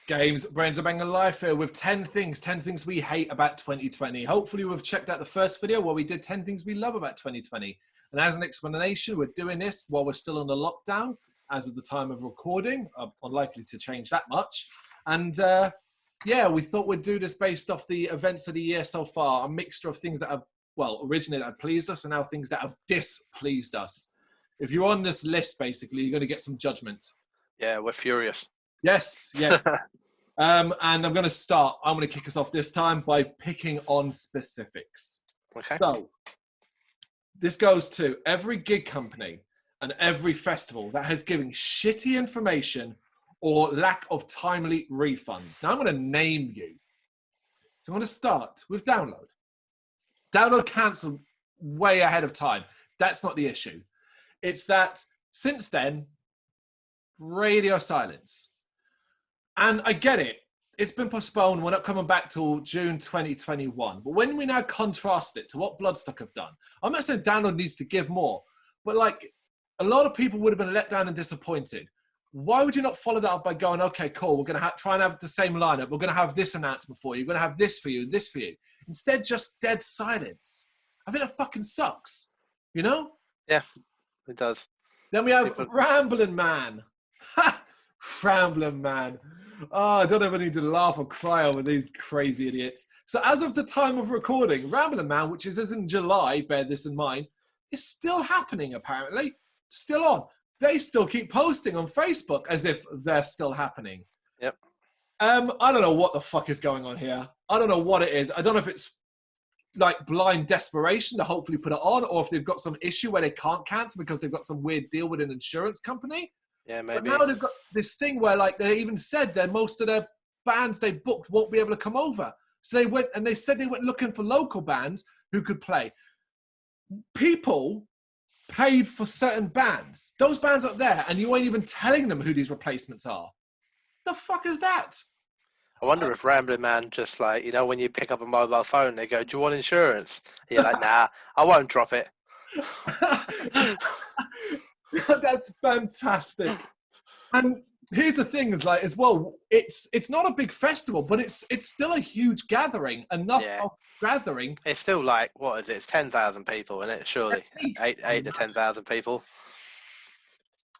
Games, Brrraaains A Head-Banging Life here with 10 things we hate about 2020. Hopefully we've checked out the first video where we did 10 things we love about 2020. And as an explanation, we're doing this while we're still under lockdown as of the time of recording. Unlikely to change that much. And yeah, we thought we'd do this based off the events of the year so far. A mixture of things that have, well, originally that have pleased us and now things that have displeased us. If you're on this list, basically, you're going to get some judgment. Yeah, we're furious. Yes, yes. And I'm going to start. I'm going to kick us off this time by picking on specifics. Okay. So this goes to every gig company and every festival that has given shitty information or lack of timely refunds. Now I'm going to name you. So I'm going to start with Download. Download cancelled way ahead of time. That's not the issue. It's that since then, radio silence. And I get it. It's been postponed. We're not coming back till June 2021. But when we now contrast it to what Bloodstock have done, I'm not saying Download needs to give more, but like a lot of people would have been let down and disappointed. Why would you not follow that up by going, okay, cool, we're going to try and have the same lineup. We're going to have this announcement for you. We're going to have this for you and this for you. Instead, just dead silence. I think that fucking sucks. You know? Yeah, it does. Then we have Rambling Man. Ha! Rambling Man. Oh, I don't ever need to laugh or cry over these crazy idiots. So as of the time of recording, Rambling Man, which is in July, bear this in mind, is still happening apparently. Still on. They still keep posting on Facebook as if they're still happening. Yep. I don't know what the fuck is going on here. I don't know what it is. I don't know if it's like blind desperation to hopefully put it on, or if they've got some issue where they can't cancel because they've got some weird deal with an insurance company. Yeah, maybe. But now they've got this thing where, like, they even said that most of their bands they booked won't be able to come over. So they went and they said they went looking for local bands who could play. People paid for certain bands. Those bands up there, and you ain't even telling them who these replacements are. The fuck is that? I wonder if Rambling Man just like, you know, when you pick up a mobile phone, they go, do you want insurance? And you're like, nah, I won't drop it. That's fantastic. And here's the thing is like as well, it's not a big festival, but it's still a huge gathering. Enough of gathering. It's still like, what is it? It's 10,000 people, isn't it? Surely 8 to 10,000 people.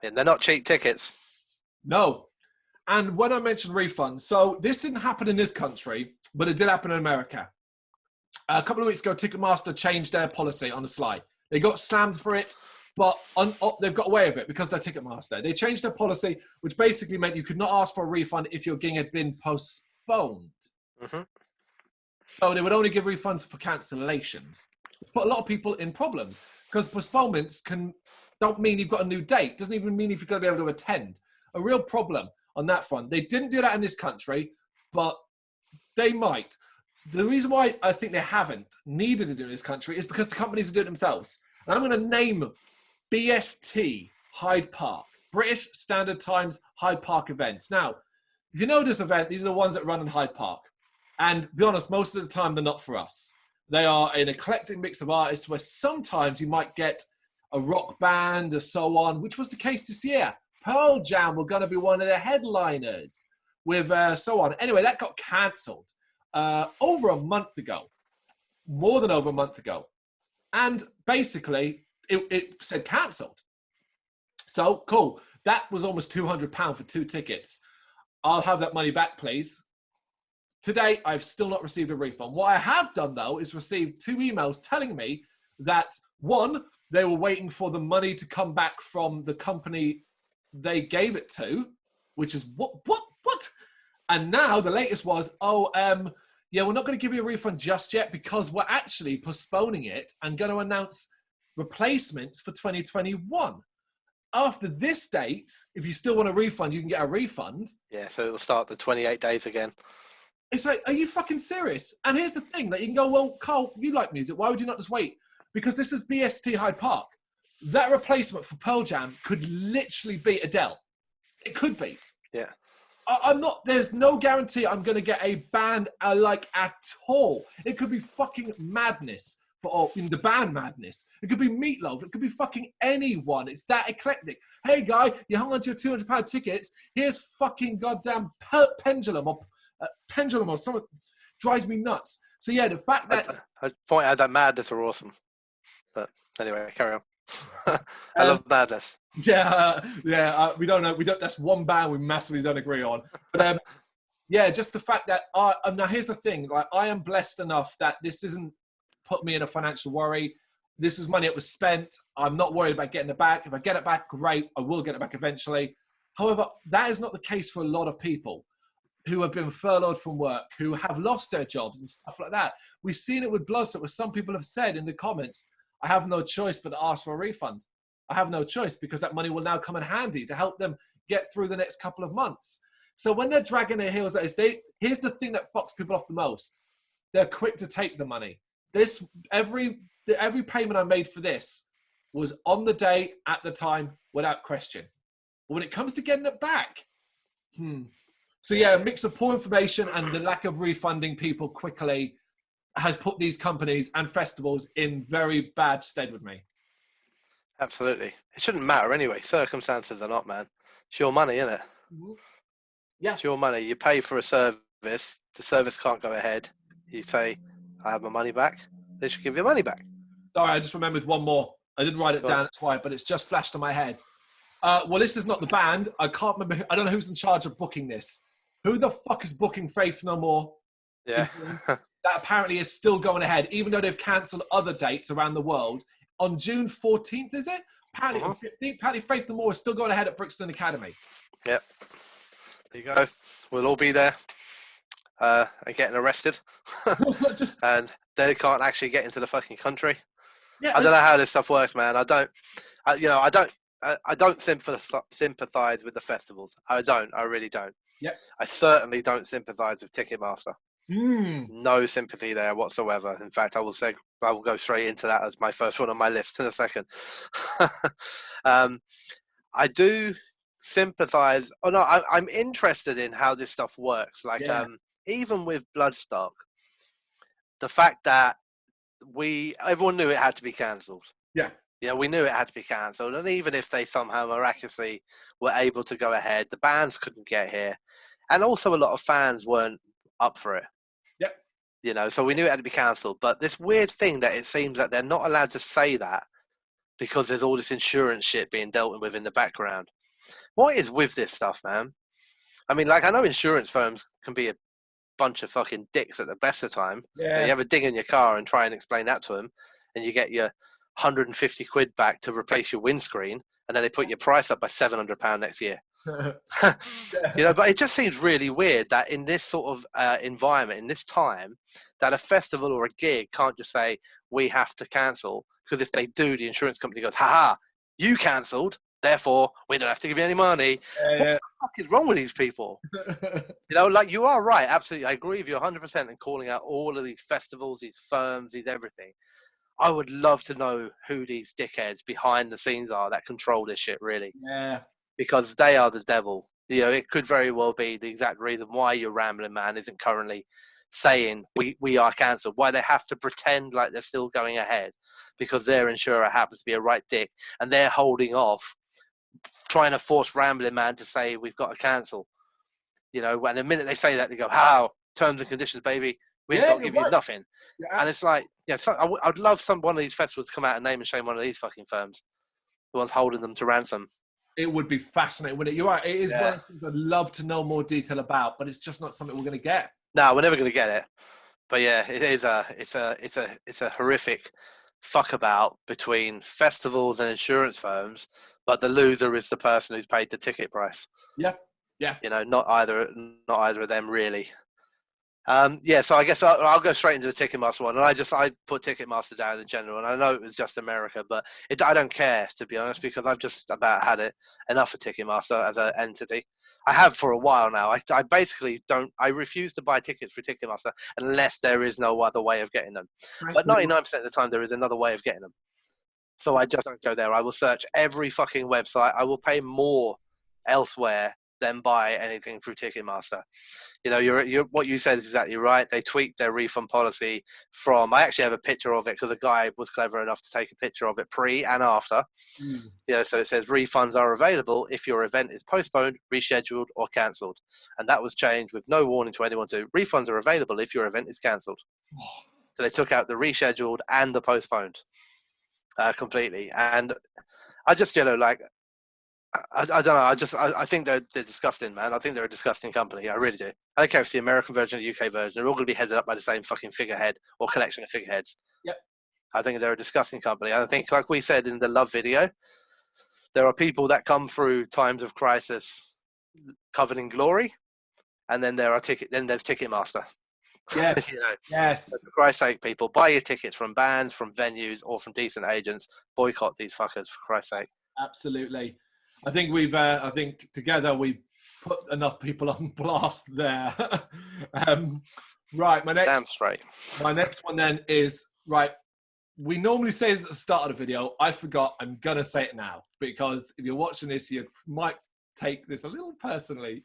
And they're not cheap tickets. No. And when I mentioned refunds, so this didn't happen in this country, but it did happen in America. A couple of weeks ago, Ticketmaster changed their policy on the sly. They got slammed for it. But they've got away with it because they're Ticketmaster. They changed their policy, which basically meant you could not ask for a refund if your gig had been postponed. Mm-hmm. So they would only give refunds for cancellations. Put a lot of people in problems because postponements don't mean you've got a new date. Doesn't even mean if you're going to be able to attend. A real problem on that front. They didn't do that in this country, but they might. The reason why I think they haven't needed to do it in this country is because the companies do it themselves. And I'm going to name BST Hyde Park, British Standard Times Hyde Park events. Now, if you know this event, these are the ones that run in Hyde Park. And to be honest, most of the time they're not for us. They are an eclectic mix of artists where sometimes you might get a rock band or so on, which was the case this year. Pearl Jam were going to be one of the headliners with so on. Anyway, that got cancelled over a month ago, more than over a month ago. And basically, it said cancelled. So, cool. That was almost £200 for 2 tickets. I'll have that money back, please. Today, I've still not received a refund. What I have done, though, is received 2 emails telling me that, one, they were waiting for the money to come back from the company they gave it to, which is, what? And now the latest was, yeah, we're not going to give you a refund just yet because we're actually postponing it and going to announce replacements for 2021. After this date, if you still want a refund, you can get a refund. Yeah, so it'll start the 28 days again. It's like, are you fucking serious? And here's the thing, like you can go, well, Carl, you like music. Why would you not just wait? Because this is BST Hyde Park. That replacement for Pearl Jam could literally be Adele. It could be. Yeah. There's no guarantee I'm going to get a band I like at all. It could be fucking madness or in the band madness. It could be Meatloaf. It could be fucking anyone. It's that eclectic. Hey, guy, you hung on to your £200 tickets. Here's fucking goddamn pendulum or something. Drives me nuts. So yeah, the fact that I point out that Madness are awesome. But anyway, carry on. I love Madness. We don't know. That's one band we massively don't agree on. But yeah, just the fact that now here's the thing. Like, I am blessed enough that this isn't put me in a financial worry. This is money that was spent. I'm not worried about getting it back. If I get it back, great. I will get it back eventually. However, that is not the case for a lot of people who have been furloughed from work, who have lost their jobs and stuff like that. We've seen it with Bloodstock, where some people have said in the comments, I have no choice but to ask for a refund. I have no choice because that money will now come in handy to help them get through the next couple of months. So when they're dragging their heels, here's the thing that fucks people off the most. They're quick to take the money. Every payment I made for this was on the day, at the time, without question. But when it comes to getting it back, So yeah, a mix of poor information and the lack of refunding people quickly has put these companies and festivals in very bad stead with me. Absolutely. It shouldn't matter anyway. Circumstances are not, man. It's your money, isn't it? Mm-hmm. Yeah. It's your money. You pay for a service. The service can't go ahead. You say, I have my money back. They should give you money back. Sorry, I just remembered one more. I didn't write it down twice, but it's just flashed in my head. Well, this is not the band. I can't remember. I don't know who's in charge of booking this. Who the fuck is booking Faith No More? Yeah. That apparently is still going ahead, even though they've cancelled other dates around the world. On June 14th, is it? Apparently on 15th, apparently Faith No More is still going ahead at Brixton Academy. Yep. There you go. We'll all be there. And getting arrested. And they can't actually get into the fucking country. Yeah, I don't know how this stuff works, man. I don't sympathize with the festivals. I really don't. Yep. I certainly don't sympathize with Ticketmaster. No sympathy there whatsoever. In fact, I will go straight into that as my first one on my list in a second. I do sympathize. Oh no, I'm interested in how this stuff works. Like, even with Bloodstock, the fact that everyone knew it had to be cancelled. Yeah. Yeah, we knew it had to be cancelled. And even if they somehow miraculously were able to go ahead, the bands couldn't get here. And also a lot of fans weren't up for it. Yep. So we knew it had to be cancelled. But this weird thing that it seems that they're not allowed to say that because there's all this insurance shit being dealt with in the background. What is with this stuff, man? I mean, like, I know insurance firms can be a bunch of fucking dicks at the best of time. Yeah. You have a ding in your car and try and explain that to them, and you get your 150 quid back to replace your windscreen, and then they put your price up by £700 next year. But it just seems really weird that in this sort of environment, in this time, that a festival or a gig can't just say, we have to cancel, because if they do, the insurance company goes, haha, you cancelled, therefore we don't have to give you any money. What the fuck is wrong with these people? Like, you are right, absolutely. I agree with you 100% in calling out all of these festivals, these firms, these everything. I would love to know who these dickheads behind the scenes are that control this shit, really. Yeah. Because they are the devil. It could very well be the exact reason why your Rambling Man isn't currently saying we are cancelled, why they have to pretend like they're still going ahead, because their insurer happens to be a right dick, and they're holding off, trying to force Rambling Man to say we've got to cancel. And the minute they say that, they go, how? Terms and conditions, baby. We ain't got to give you nothing. And it's like, I'd love one of these festivals to come out and name and shame one of these fucking firms, the ones holding them to ransom. It would be fascinating, wouldn't it? You're right. It is one of the things I'd love to know more detail about, but it's just not something we're going to get. No, we're never going to get it. But yeah, it's a horrific fuck about between festivals and insurance firms, but the loser is the person who's paid the ticket price. Yeah. Not either of them really. So I guess I'll go straight into the Ticketmaster one, and I put Ticketmaster down in general, and I know it was just America, but I don't care, to be honest, because I've just about had enough of Ticketmaster as an entity. I have for a while now. I basically I refuse to buy tickets for Ticketmaster unless there is no other way of getting them. But 99% of the time there is another way of getting them. So I just don't go there. I will search every fucking website. I will pay more elsewhere then buy anything through Ticketmaster. You know, you're what you said is exactly right. They tweaked their refund policy from. I actually have a picture of it because the guy was clever enough to take a picture of it pre and after. Mm. You know, so it says refunds are available if your event is postponed, rescheduled, or cancelled, and that was changed with no warning to anyone. To refunds are available if your event is cancelled. So they took out the rescheduled and the postponed completely. And I just, like, I don't know. I think they're disgusting, man. I think they're a disgusting company. I really do. I don't care if it's the American version or the UK version. They're all going to be headed up by the same fucking figurehead or collection of figureheads. Yep. I think they're a disgusting company. I think, like we said in the Love video, there are people that come through times of crisis covered in glory, and then there's Ticketmaster. Yes. Yes. For Christ's sake, people, buy your tickets from bands, from venues, or from decent agents. Boycott these fuckers, for Christ's sake. Absolutely. I think I think together we put enough people on blast there. Right, Damn straight. My next one then is, right, we normally say this at the start of the video. I forgot. I'm going to say it now because if you're watching this, you might take this a little personally.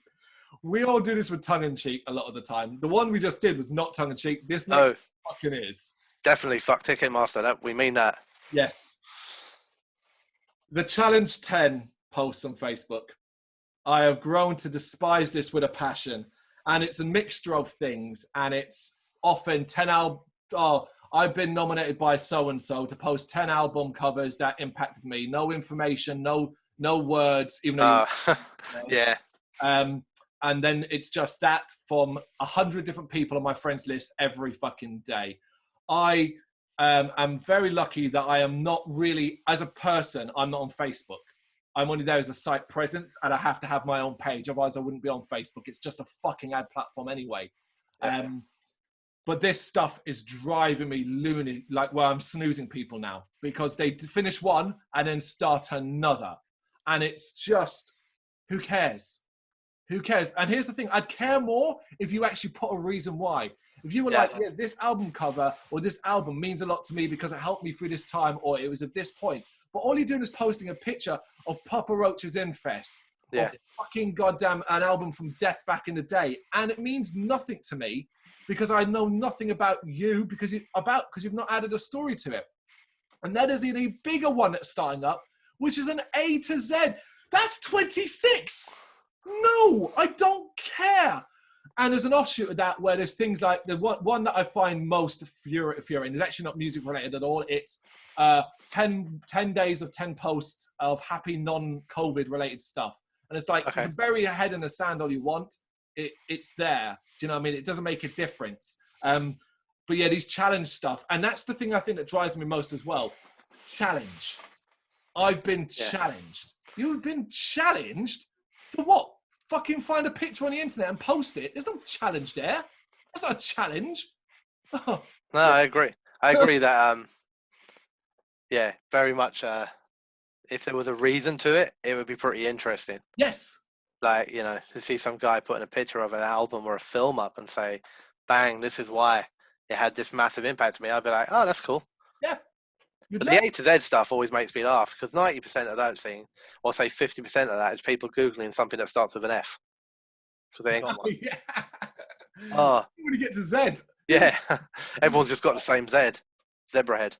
We all do this with tongue-in-cheek a lot of the time. The one we just did was not tongue-in-cheek. This next fucking is. Definitely fuck Ticketmaster. We mean that. Yes. The Challenge 10 posts on Facebook. I have grown to despise this with a passion. And it's a mixture of things. And it's often 10 I've been nominated by so-and-so to post 10 album covers that impacted me. No information, no words, even though yeah. And then it's just that from 100 different people on my friends list every fucking day. I am very lucky that I am not really, as a person, I'm not on Facebook. I'm only there as a site presence, and I have to have my own page. Otherwise, I wouldn't be on Facebook. It's just a fucking ad platform anyway. Yeah. But this stuff is driving me loony, like where I'm snoozing people now because they finish one and then start another. And it's just, who cares? Who cares? And here's the thing. I'd care more if you actually put a reason why. If you were like, yeah, this album cover or this album means a lot to me because it helped me through this time or it was at this point. But all you're doing is posting a picture of Papa Roach's Infest. Yeah. Fucking goddamn an album from Death back in the day. And it means nothing to me because I know nothing about you because you've not added a story to it. And that is in a bigger one that's starting up, which is an A to Z. That's 26. No, I don't care. And there's an offshoot of that where there's things like the one that I find most infuriating is actually not music related at all. It's 10 days of 10 posts of happy non-COVID related stuff. And it's like, you can bury your head in the sand all you want. It's there. Do you know what I mean? It doesn't make a difference. But yeah, these challenge stuff. And that's the thing I think that drives me most as well. Challenge. I've been challenged. You've been challenged? For what? Fucking find a picture on the internet and post it. There's no challenge there. That's not a challenge. No, I agree. I agree that, very much. If there was a reason to it, it would be pretty interesting. Yes. Like, to see some guy putting a picture of an album or a film up and say, bang, this is why it had this massive impact on me. I'd be like, oh, that's cool. Yeah. But the A to Z stuff always makes me laugh because 90% of that thing, or say 50% of that, is people Googling something that starts with an F. Because they ain't got one. Yeah. Oh. When you get to Z. Yeah. Everyone's just got the same Z. Zebra head.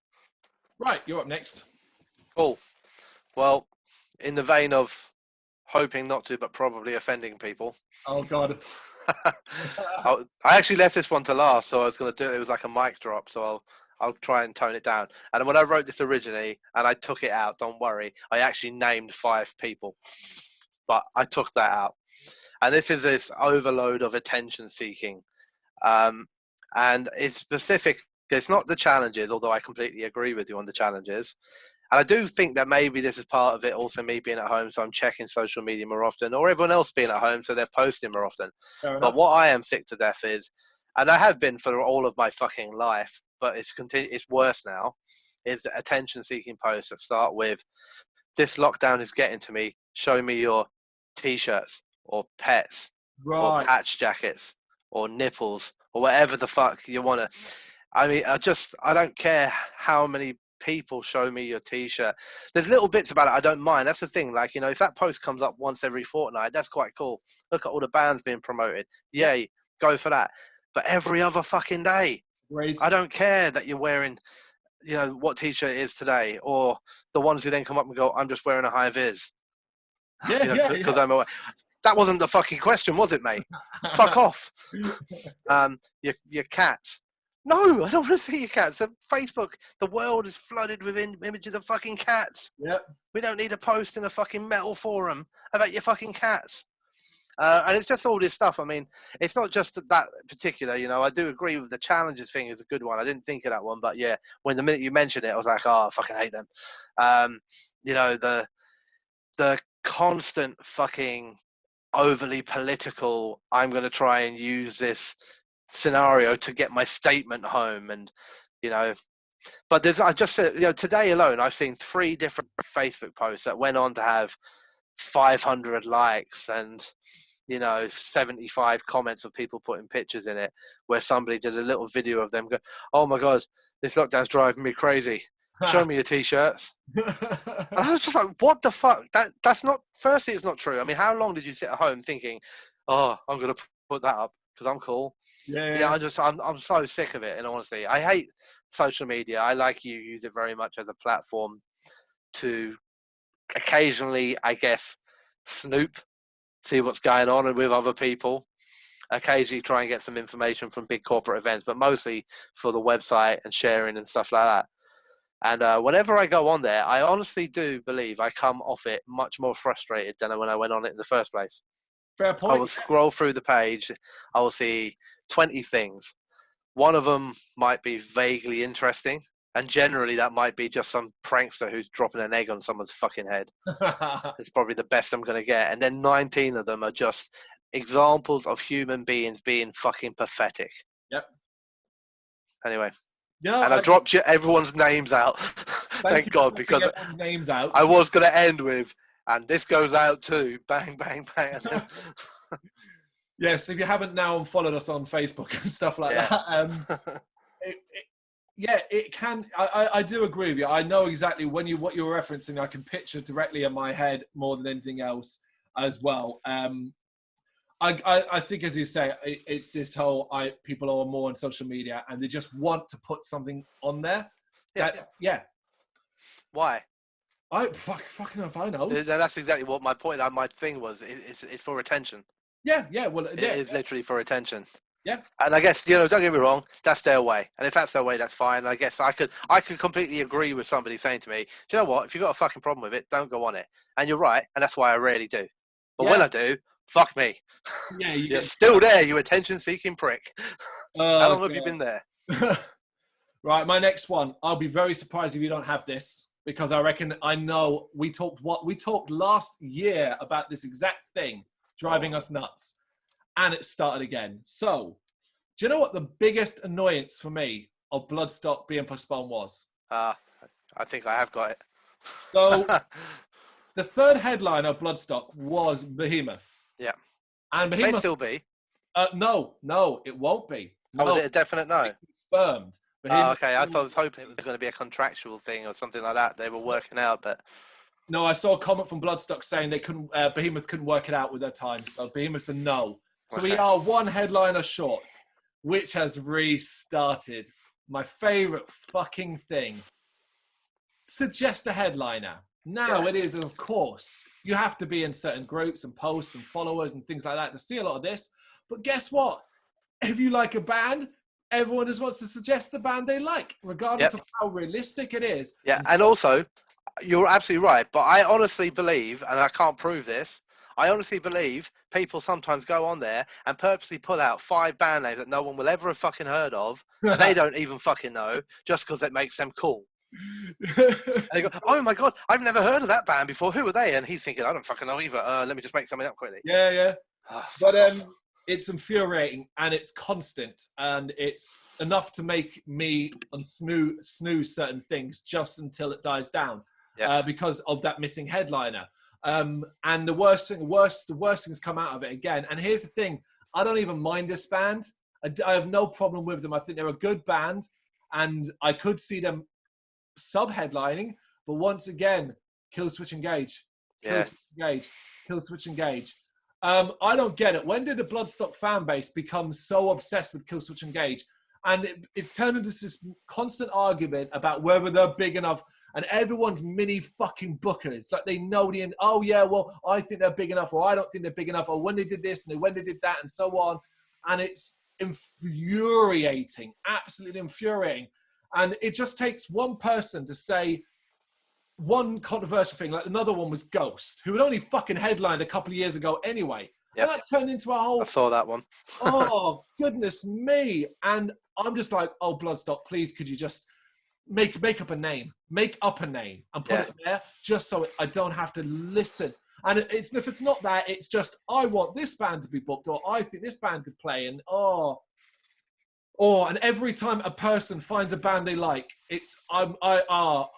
Right, you're up next. Cool. Well, in the vein of hoping not to, but probably offending people. Oh, God. I actually left this one to last, so I was going to do it. It was like a mic drop, so I'll try and tone it down. And when I wrote this originally, and I took it out, don't worry, I actually named 5 people. But I took that out. And this is this overload of attention seeking. And it's specific. It's not the challenges, although I completely agree with you on the challenges. And I do think that maybe this is part of it, also me being at home, so I'm checking social media more often, or everyone else being at home, so they're posting more often. But what I am sick to death is, and I have been for all of my fucking life, but it's worse now, is attention-seeking posts that start with, this lockdown is getting to me, show me your T-shirts, or pets, or patch jackets, or nipples, or whatever the fuck you want to. I mean, I don't care how many people show me your t-shirt. There's little bits about it I don't mind. That's the thing. Like, if that post comes up once every fortnight, that's quite cool. Look at all the bands being promoted. Yay, go for that. But every other fucking day, Great. I don't care that you're wearing, what t-shirt it is today, or the ones who then come up and go, I'm just wearing a high vis. Because I'm aware. That wasn't the fucking question, was it, mate? Fuck off. Your cats. No, I don't want to see your cats. Facebook, the world is flooded with images of fucking cats. Yep. We don't need a post in a fucking metal forum about your fucking cats. And it's just all this stuff. I mean, it's not just that particular, I do agree with the challenges thing is a good one. I didn't think of that one, but yeah, when the minute you mentioned it, I was like, oh, I fucking hate them. The constant fucking overly political, I'm going to try and use this scenario to get my statement home, and but I just said, today alone I've seen 3 different Facebook posts that went on to have 500 likes and 75 comments of people putting pictures in it, where somebody did a little video of them go, oh my god, this lockdown's driving me crazy, show me your t-shirts. And I was just like, what the fuck? That's not, firstly, it's not true. I mean, how long did you sit at home thinking, oh, I'm going to put that up because I'm cool? Yeah, I'm so sick of it, in honesty. I hate social media. I use it very much as a platform to occasionally, I guess, snoop, see what's going on and with other people. Occasionally try and get some information from big corporate events, but mostly for the website and sharing and stuff like that. And whenever I go on there, I honestly do believe I come off it much more frustrated than when I went on it in the first place. Fair point. I will scroll through the page. I will see 20 things. One of them might be vaguely interesting. And generally that might be just some prankster who's dropping an egg on someone's fucking head. It's probably the best I'm going to get. And then 19 of them are just examples of human beings being fucking pathetic. Yep. Anyway. Yeah, and I dropped everyone's names out. Thank God, because everyone's names out. I was going to end with, and this goes out too. Bang, bang, bang. And then... Yes, if you haven't now unfollowed us on Facebook and stuff like that. It can. I do agree with you. I know exactly what you're referencing. I can picture directly in my head more than anything else as well. I think, as you say, it's this whole people are more on social media and they just want to put something on there. Yeah. Why? Fucking if I know. That's exactly what my point. My thing was. It's for attention. Yeah. Well, it is literally for attention. Yeah. And I guess, don't get me wrong, that's their way. And if that's their way, that's fine. I guess I could completely agree with somebody saying to me, do you know what? If you've got a fucking problem with it, don't go on it. And you're right. And that's why I rarely do. But when I do, fuck me. Yeah, you're still there, you attention-seeking prick. How long have you been there? Right, my next one. I'll be very surprised if you don't have this, because I know we talked last year about this exact thing driving us nuts, and it started again. So, do you know what the biggest annoyance for me of Bloodstock being postponed was? I think I have got it. So, the third headline of Bloodstock was Behemoth. Yeah. And Behemoth... May still be. No, it won't be. No. Oh, was it a definite no? Confirmed. Oh, okay. I was hoping it was going to be a contractual thing or something like that. They were working out, but... No, I saw a comment from Bloodstock saying Behemoth couldn't work it out with their time. So Behemoth's a no. So we are one headliner short, which has restarted. My favorite fucking thing. Suggest a headliner. Now it is, of course, you have to be in certain groups and posts and followers and things like that to see a lot of this. But guess what? If you like a band, everyone just wants to suggest the band they like, regardless of how realistic it is. Yeah, and also, you're absolutely right. But I honestly believe, and I can't prove this, I honestly believe people sometimes go on there and purposely pull out 5 band names that no one will ever have fucking heard of, and they don't even fucking know, just because it makes them cool. And they go, oh my God, I've never heard of that band before. Who are they? And he's thinking, I don't fucking know either. Let me just make something up quickly. Yeah. Oh, but it's infuriating and it's constant and it's enough to make me snooze certain things just until it dies down because of that missing headliner. And the worst things come out of it again. And here's the thing: I don't even mind this band. I have no problem with them. I think they're a good band, and I could see them sub-headlining, but once again, kill, switch, engage. Kill, switch, engage. Kill, switch, engage. I don't get it. When did the Bloodstock fan base become so obsessed with kill, switch, engage? And it's turned into this constant argument about whether they're big enough. And everyone's mini fucking bookers. Like they know oh yeah, well, I think they're big enough, or I don't think they're big enough, or when they did this and when they did that, and so on. And it's infuriating, absolutely infuriating. And it just takes one person to say one controversial thing. Like another one was Ghost, who had only fucking headlined a couple of years ago anyway. Yep. And that turned into a whole... I saw that one. Oh, goodness me. And I'm just like, oh, Bloodstock, please, could you just... Make up a name and put it there just so I don't have to listen. And if it's not that, it's just, I want this band to be booked, or I think this band could play. And and every time a person finds a band they like, it's, I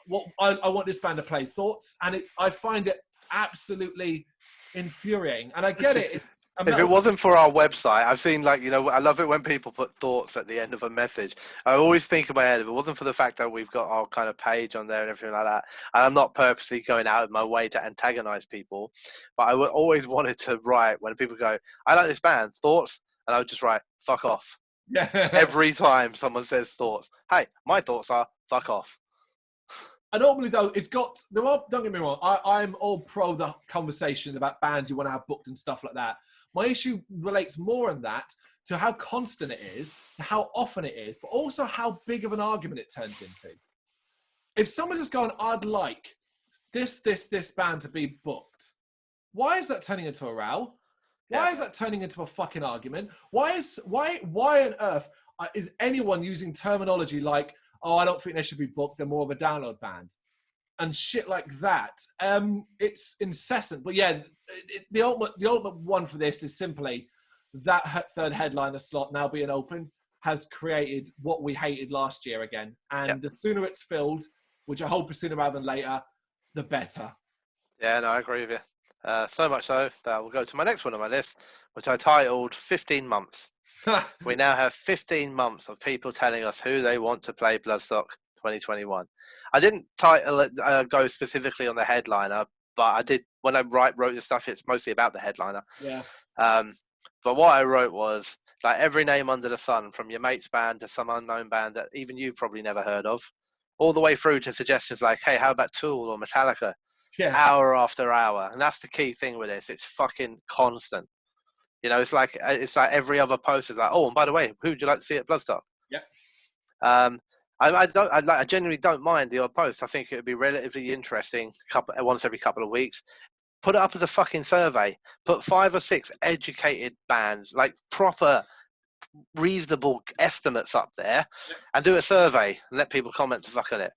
want this band to play. Thoughts. And I find it absolutely infuriating. And I get it. If it wasn't for our website, I've seen I love it when people put thoughts at the end of a message. I always think in my head, if it wasn't for the fact that we've got our kind of page on there and everything like that, and I'm not purposely going out of my way to antagonize people, but I would always wanted to write when people go, I like this band, thoughts, and I would just write, fuck off. Yeah. Every time someone says thoughts, hey, my thoughts are, fuck off. And normally, though, don't get me wrong, I'm all pro the conversation about bands you want to have booked and stuff like that. My issue relates more in that to how constant it is, to how often it is, but also how big of an argument it turns into. If someone's just going, I'd like this band to be booked, why is that turning into a row? Why is that turning into a fucking argument? Why on earth is anyone using terminology like, oh, I don't think they should be booked, they're more of a download band, and shit like that? It's incessant. But yeah, the ultimate one for this is simply that third headliner slot now being opened has created what we hated last year again. And the sooner it's filled, which I hope is sooner rather than later, the better. Yeah, no, I agree with you. So much so that we'll go to my next one on my list, which I titled 15 months. We now have 15 months of people telling us who they want to play Bloodstock 2021. I didn't title it, go specifically on the headliner, but I did, when I wrote this stuff, it's mostly about the headliner. Yeah. But what I wrote was, like, every name under the sun, from your mate's band to some unknown band that even you've probably never heard of, all the way through to suggestions like, hey, how about Tool or Metallica? Yeah. Hour after hour. And that's the key thing with this. It's fucking constant. You know, it's like every other post is like, oh, and by the way, who would you like to see at Bloodstock? Yeah. I genuinely don't mind the odd post. I think it would be relatively interesting once every couple of weeks. Put it up as a fucking survey. Put 5 or 6 educated bands, like proper, reasonable estimates up there, and do a survey and let people comment to fuck on it.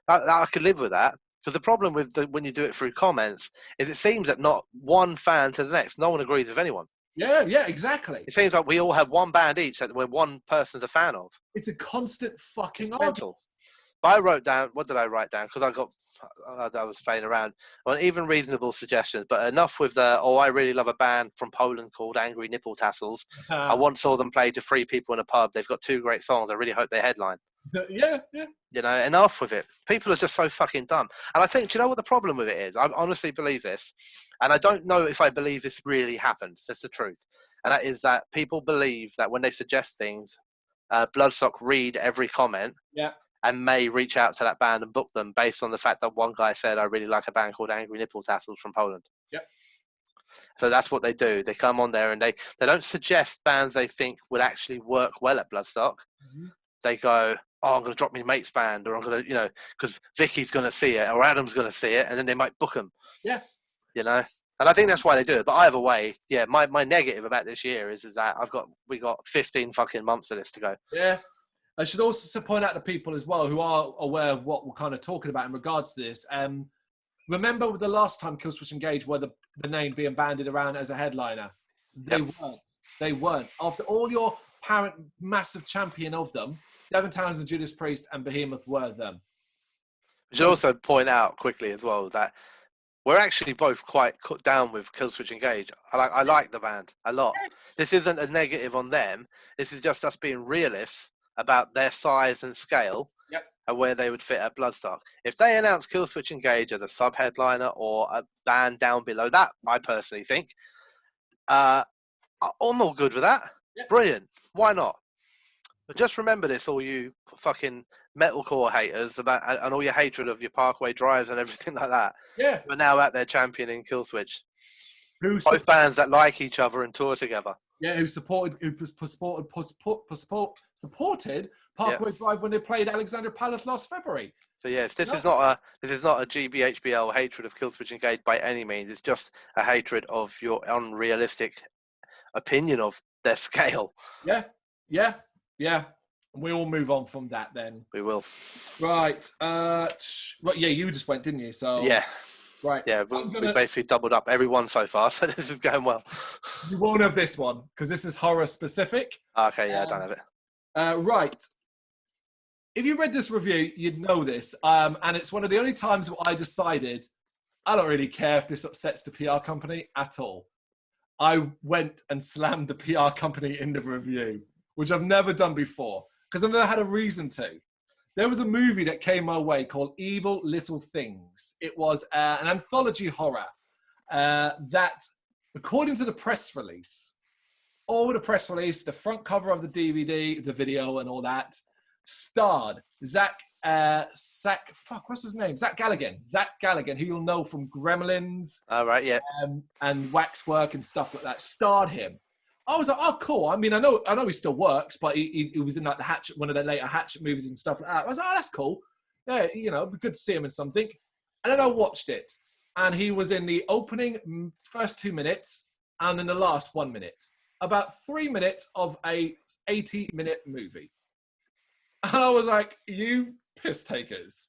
I could live with that. Because the problem with when you do it through comments is it seems that not one fan to the next, no one agrees with anyone. Yeah, exactly. It seems like we all have one band each that we're one person's a fan of. It's a constant fucking argument. But I wrote down, what did I write down? Because I was playing around. Well, even reasonable suggestions, but enough with I really love a band from Poland called Angry Nipple Tassels. I once saw them play to 3 people in a pub. They've got 2 great songs. I really hope they headline. Yeah. You know, enough with it. People are just so fucking dumb. And I think, do you know what the problem with it is? I honestly believe this. And I don't know if I believe this really happens. That's the truth. And that is that people believe that when they suggest things, Bloodstock read every comment and may reach out to that band and book them based on the fact that one guy said, I really like a band called Angry Nipple Tassels from Poland. Yep. So that's what they do. They come on there and they don't suggest bands they think would actually work well at Bloodstock. Mm-hmm. They go, oh, I'm going to drop my mate's band, or I'm going to, because Vicky's going to see it, or Adam's going to see it, and then they might book them. Yeah. And I think that's why they do it. But either way, my negative about this year is that we got 15 fucking months of this to go. Yeah. I should also point out to people as well who are aware of what we're kind of talking about in regards to this. Remember with the last time Killswitch Engage were the name being bandied around as a headliner? They weren't. After all your apparent massive champion of them, Devin Townsend, Judas Priest, and Behemoth were them. I should also point out quickly as well that we're actually both quite down with Killswitch Engage. I like the band a lot. Yes. This isn't a negative on them. This is just us being realists about their size and scale and where they would fit at Bloodstock. If they announce Killswitch Engage as a sub-headliner or a band down below that, I personally think, I'm all good with that. Yeah. Brilliant. Why not? But just remember this, all you fucking metalcore haters and all your hatred of your Parkway Drives and everything like that. Yeah. We're now out there championing Killswitch. Both Bands that like each other and tour together. Yeah, who supported Parkway Drive when they played Alexandra Palace last February. So yes, this is not a GBHBL hatred of Killswitch Engage by any means. It's just a hatred of your unrealistic opinion of their scale. Yeah. And we all move on from that then. We will. Right. Yeah, you just went, didn't you? So yeah. Right. Yeah, we basically doubled up everyone so far, so this is going well. You won't have this one because this is horror specific. Okay, yeah, I don't have it. Right. If you read this review, you'd know this. And it's one of the only times where I decided I don't really care if this upsets the PR company at all. I went and slammed the PR company in the review, which I've never done before because I've never had a reason to. There was a movie that came my way called Evil Little Things. It was an anthology horror that, according to the press release, the front cover of the DVD, the video and all that, starred Zach Galligan, who you'll know from Gremlins. All right, yeah. And Waxwork and stuff like that, starred him. I was like, oh, cool. I mean, I know he still works, but he was in like one of the later Hatchet movies and stuff like that. I was like, oh, that's cool. Yeah, it'd be good to see him in something. And then I watched it, and he was in the opening first 2 minutes and in the last 1 minute. About 3 minutes of a 80-minute movie. And I was like, you piss takers.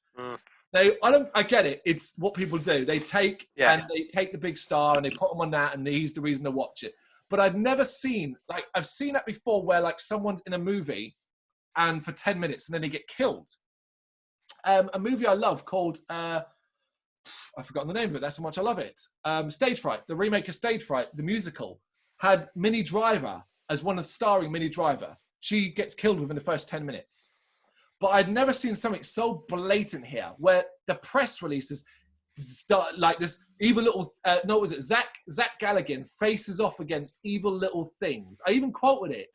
I get it. It's what people do. They take the big star and they put him on that, and he's the reason to watch it. But I've never seen, I've seen that before where, someone's in a movie and for 10 minutes and then they get killed. A movie I love called, I've forgotten the name of it. That's how much I love it. Stage Fright, the remake of Stage Fright, the musical, had Minnie Driver as one of the starring Minnie Driver. She gets killed within the first 10 minutes. But I'd never seen something so blatant here where the press releases start like this evil little Zach Galligan faces off against evil little things. I even quoted it.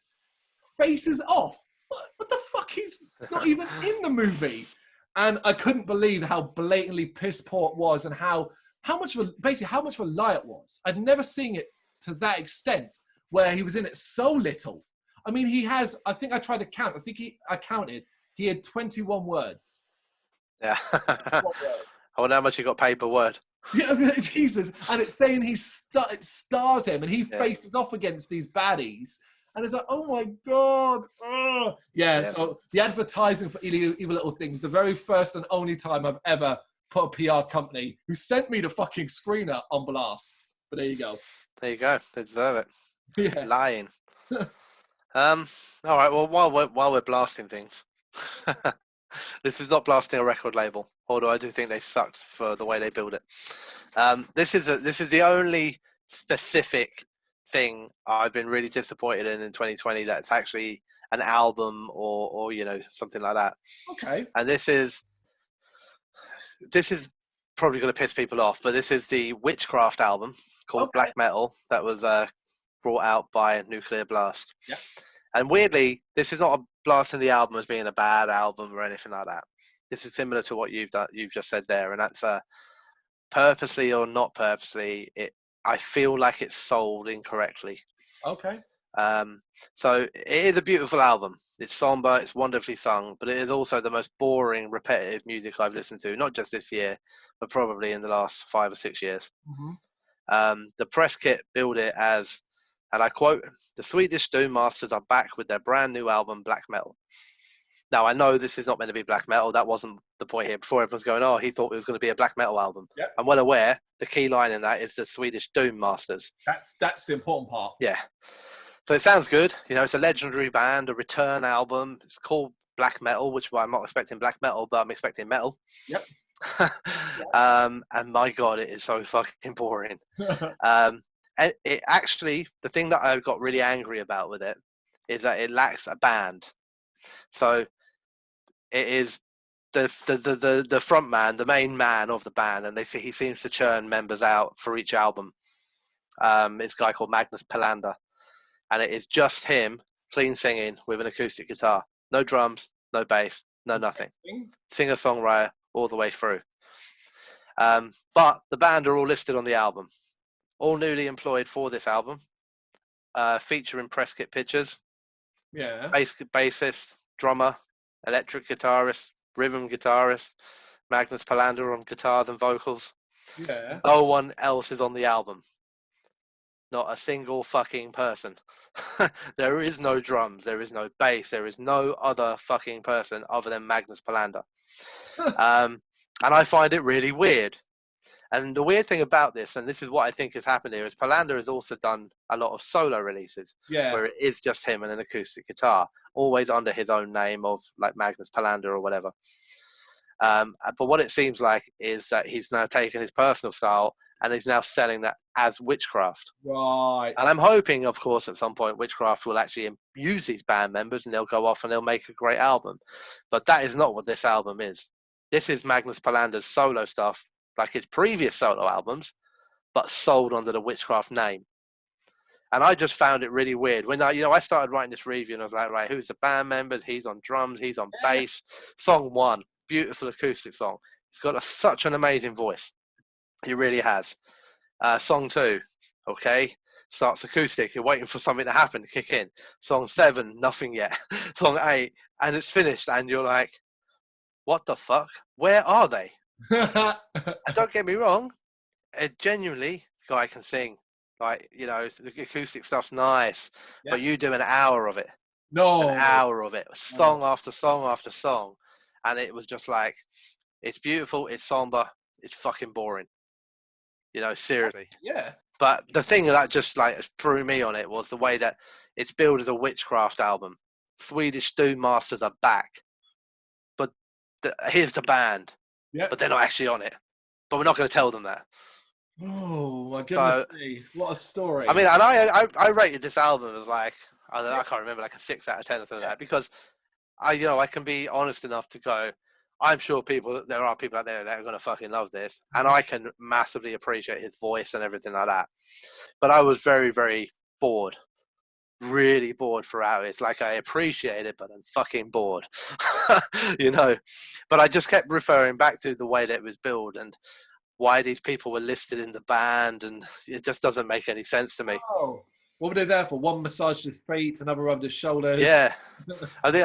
Faces off. What the fuck? He's not even in the movie. And I couldn't believe how blatantly piss poor it was and how much of a lie it was. I'd never seen it to that extent where he was in it so little. I mean, he has, I think I tried to count. I counted. He had 21 words. Yeah. I wonder how much he got paid per word. Yeah, Jesus. And it's saying it stars him and he faces off against these baddies. And it's like, oh my God. Oh. Yeah, so the advertising for Evil Little Things, the very first and only time I've ever put a PR company who sent me the fucking screener on blast. But there you go. There you go. They deserve it. Yeah. Lying. All right, well, while we're blasting things, this is not blasting a record label, although I do think they sucked for the way they build it. This is the only specific thing I've been really disappointed in 2020 that's actually an album or something like that. Okay. And this is probably going to piss people off, but this is the Witchcraft album called Black Metal that was brought out by Nuclear Blast. Yeah. And weirdly, this is not a blasting the album as being a bad album or anything like that. This is similar to what you've just said there, and that's purposely or not purposely, I feel like it's sold incorrectly. Okay. So it is a beautiful album. It's somber, it's wonderfully sung, but it is also the most boring, repetitive music I've listened to, not just this year, but probably in the last 5 or 6 years. Mm-hmm. The press kit billed it as, and I quote, "The Swedish Doom Masters are back with their brand new album, Black Metal." Now, I know this is not meant to be black metal. That wasn't the point here. Before everyone's going, oh, he thought it was going to be a black metal album. Yep. I'm well aware the key line in that is the Swedish Doom Masters. That's the important part. Yeah. So it sounds good. It's a legendary band, a return album. It's called Black Metal, which I'm not expecting black metal, but I'm expecting metal. Yep. And my God, it is so fucking boring. And it actually, the thing that I got really angry about with it is that it lacks a band. So it is the front man, the main man of the band, and he seems to churn members out for each album. It's a guy called Magnus Palander, and it is just him, clean singing with an acoustic guitar, no drums, no bass, no nothing. Singer-songwriter all the way through. But the band are all listed on the album, all newly employed for this album, featuring press kit pictures. Yeah. Bassist, drummer, electric guitarist, rhythm guitarist, Magnus Palander on guitars and vocals. Yeah. No one else is on the album. Not a single fucking person. There is no drums. There is no bass. There is no other fucking person other than Magnus Palander. And I find it really weird. And the weird thing about this, and this is what I think has happened here, is Palander has also done a lot of solo releases where it is just him and an acoustic guitar, always under his own name of like Magnus Palander or whatever. But what it seems like is that he's now taken his personal style and he's now selling that as Witchcraft. Right. And I'm hoping, of course, at some point Witchcraft will actually use these band members and they'll go off and they'll make a great album. But that is not what this album is. This is Magnus Palander's solo stuff, like his previous solo albums, but sold under the Witchcraft name. And I just found it really weird. When I started writing this review and I was like, right, who's the band members? He's on drums, he's on bass. Song 1, beautiful acoustic song. He's got such an amazing voice. He really has. Song 2, okay, starts acoustic. You're waiting for something to happen to kick in. Song 7, nothing yet. Song 8, and it's finished. And you're like, what the fuck? Where are they? And don't get me wrong, genuinely, guy can sing. Like, the acoustic stuff's nice, but you do an hour of it. No. An hour of it, song after song after song. And it was just like, it's beautiful, it's somber, it's fucking boring. Seriously. Yeah. But the thing that just like threw me on it was the way that it's billed as a Witchcraft album. Swedish Doom Masters are back. But here's the band. Yeah. But they're not actually on it. But we're not going to tell them that. Oh my goodness me. What a story. I mean, and I rated this album as like, I can't remember, like a 6 out of 10 or something like that, because I can be honest enough to go, I'm sure there are people out there that are going to fucking love this, and I can massively appreciate his voice and everything like that. But I was very, very bored. Really bored throughout. It's like I appreciate it, but I'm fucking bored. But I just kept referring back to the way that it was billed and why these people were listed in the band, and it just doesn't make any sense to me. Oh, what were they there for? One massaged his feet, another rubbed his shoulders. Yeah, I don't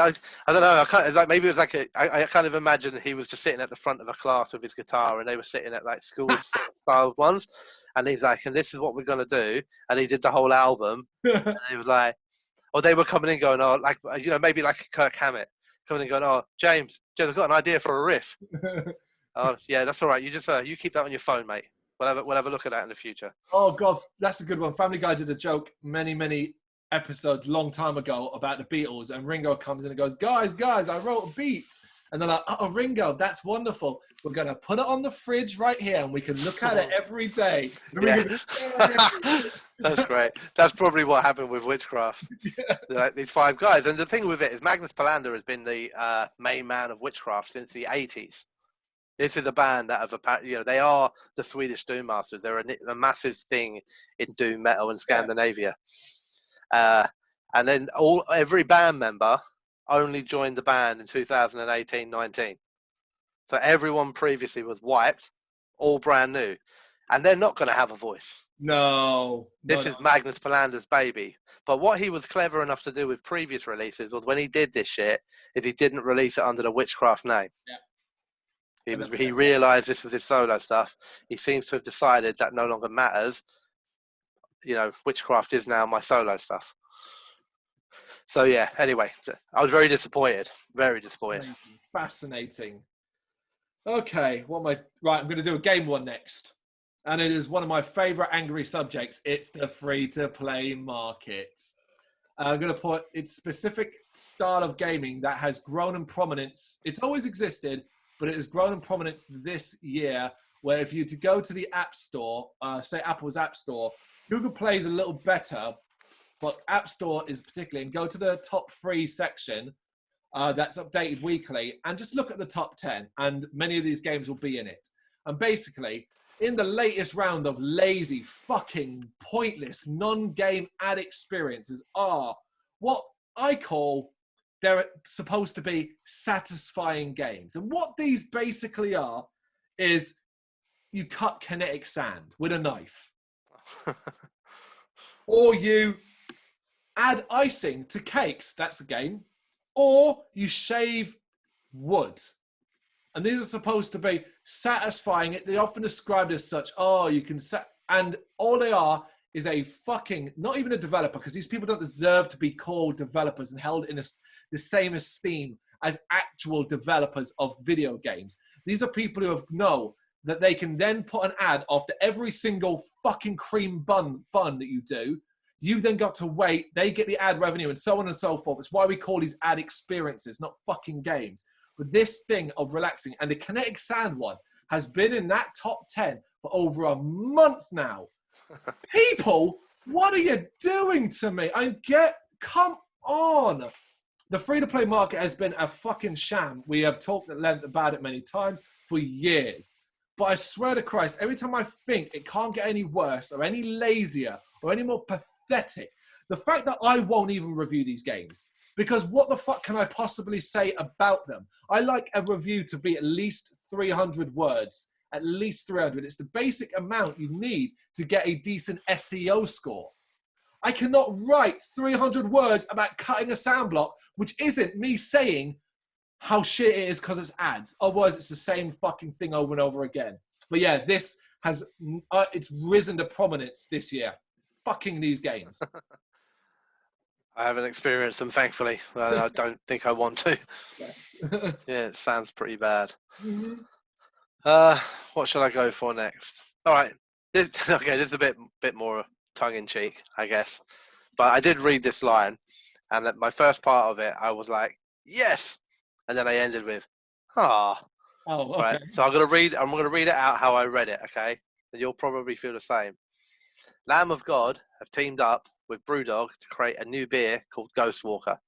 know. I kind of like, maybe it was like I kind of imagine he was just sitting at the front of a class with his guitar, and they were sitting at like school style ones, and he's like, and this is what we're gonna do, and he did the whole album, and he was like, or they were coming in going, oh, like maybe like Kirk Hammett coming in going, oh, James, I've got an idea for a riff. Oh yeah, that's all right. You just you keep that on your phone, mate. We'll have a look at that in the future. Oh God, that's a good one. Family Guy did a joke many episodes, long time ago, about the Beatles, and Ringo comes in and goes, guys, I wrote a beat. And they're like, oh, Ringo, that's wonderful. We're going to put it on the fridge right here, and we can look at it every day. Yeah. That's great. That's probably what happened with Witchcraft. Yeah. Like these 5 guys. And the thing with it is Magnus Palander has been the main man of Witchcraft since the 80s. This is a band that have, they are the Swedish Doom Masters. They're a massive thing in doom metal in Scandinavia. And then every band member only joined the band in 2018-19. So everyone previously was wiped, all brand new. And they're not going to have a voice. No. This is Magnus Palander's baby. But what he was clever enough to do with previous releases was when he did this shit, is he didn't release it under the Witchcraft name. Yeah. He realised this was his solo stuff. He seems to have decided that no longer matters. Witchcraft is now my solo stuff. So yeah, anyway, I was very disappointed. Very disappointed. Fascinating. Okay, right, I'm going to do a game one next. And it is one of my favourite angry subjects. It's the free-to-play market. I'm going to put its specific style of gaming that has grown in prominence. It's always existed, but it has grown in prominence this year, where if you to go to the App Store, say Apple's App Store, Google Play is a little better, but App Store is particularly, and go to the top 3 section, that's updated weekly. And just look at the top 10, and many of these games will be in it. And basically, in the latest round of lazy, fucking, pointless, non-game ad experiences are what I call, they're supposed to be satisfying games. And what these basically are is you cut kinetic sand with a knife. Or you add icing to cakes, that's a game. Or you shave wood. And these are supposed to be satisfying. They're often described as such. Oh, you can and all they are is a fucking, not even a developer, because these people don't deserve to be called developers and held in the same esteem as actual developers of video games. These are people who know that they can then put an ad after every single fucking cream bun that you do. You then got to wait. They get the ad revenue and so on and so forth. It's why we call these ad experiences, not fucking games. But this thing of relaxing, and the kinetic sand one has been in that top 10 for over a month now. People, what are you doing to me? Come on. The free-to-play market has been a fucking sham. We have talked at length about it many times for years. But I swear to Christ, every time I think it can't get any worse or any lazier or any more pathetic, the fact that I won't even review these games, because what the fuck can I possibly say about them? I like a review to be at least 300 words, at least 300. It's the basic amount you need to get a decent SEO score. I cannot write 300 words about cutting a sound block, which isn't me saying how shit it is because it's ads. Otherwise, it's the same fucking thing over and over again. But yeah, this has, it's risen to prominence this year. Fucking these games. I haven't experienced them, thankfully. I don't think I want to. Yes. Yeah, it sounds pretty bad. Mm-hmm. What should I go for next? All right. This is a bit more tongue-in-cheek, I guess. But I did read this line, and my first part of it, I was like, yes! And then I ended with, ah. Oh, okay. Right. So I'm gonna read it out how I read it, okay? And you'll probably feel the same. Lamb of God have teamed up with Brewdog to create a new beer called Ghost Walker.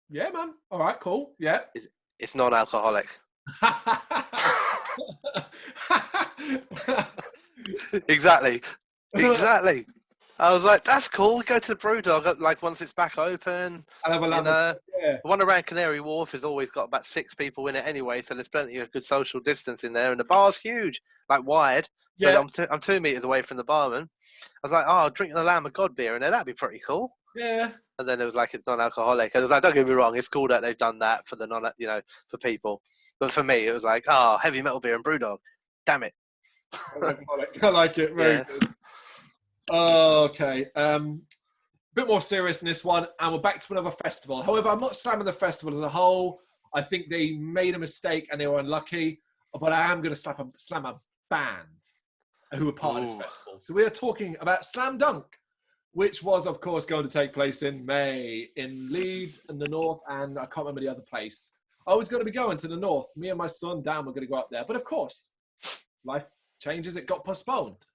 Yeah, man. All right, cool. Yeah. It's non-alcoholic. Exactly. I was like, that's cool. Go to the Brewdog, like once it's back open. I'll have a you know, yeah. The one around Canary Wharf has always got about 6 people in it anyway, so there's plenty of good social distance in there. And the bar's huge, like wide. So yeah. I'm 2 meters away from the barman. I was like, oh, drinking a Lamb of God beer in there, that'd be pretty cool. Yeah. And then it was like, it's non-alcoholic. And it was like, don't get me wrong, it's cool that they've done that for the for people. But for me, it was like, oh, heavy metal beer and Brewdog. Damn it. I like it. Very good. Okay. Bit more serious in this one, and we're back to another festival. However, I'm not slamming the festival as a whole. I think they made a mistake and they were unlucky. But I am going to slam a band who were part of this festival. So we are talking about Slam Dunk, which was, of course, going to take place in May in Leeds in the north, and I can't remember the other place. I was going to be going to the north. Me and my son, Dan, were going to go up there. But, of course, life changes. It got postponed.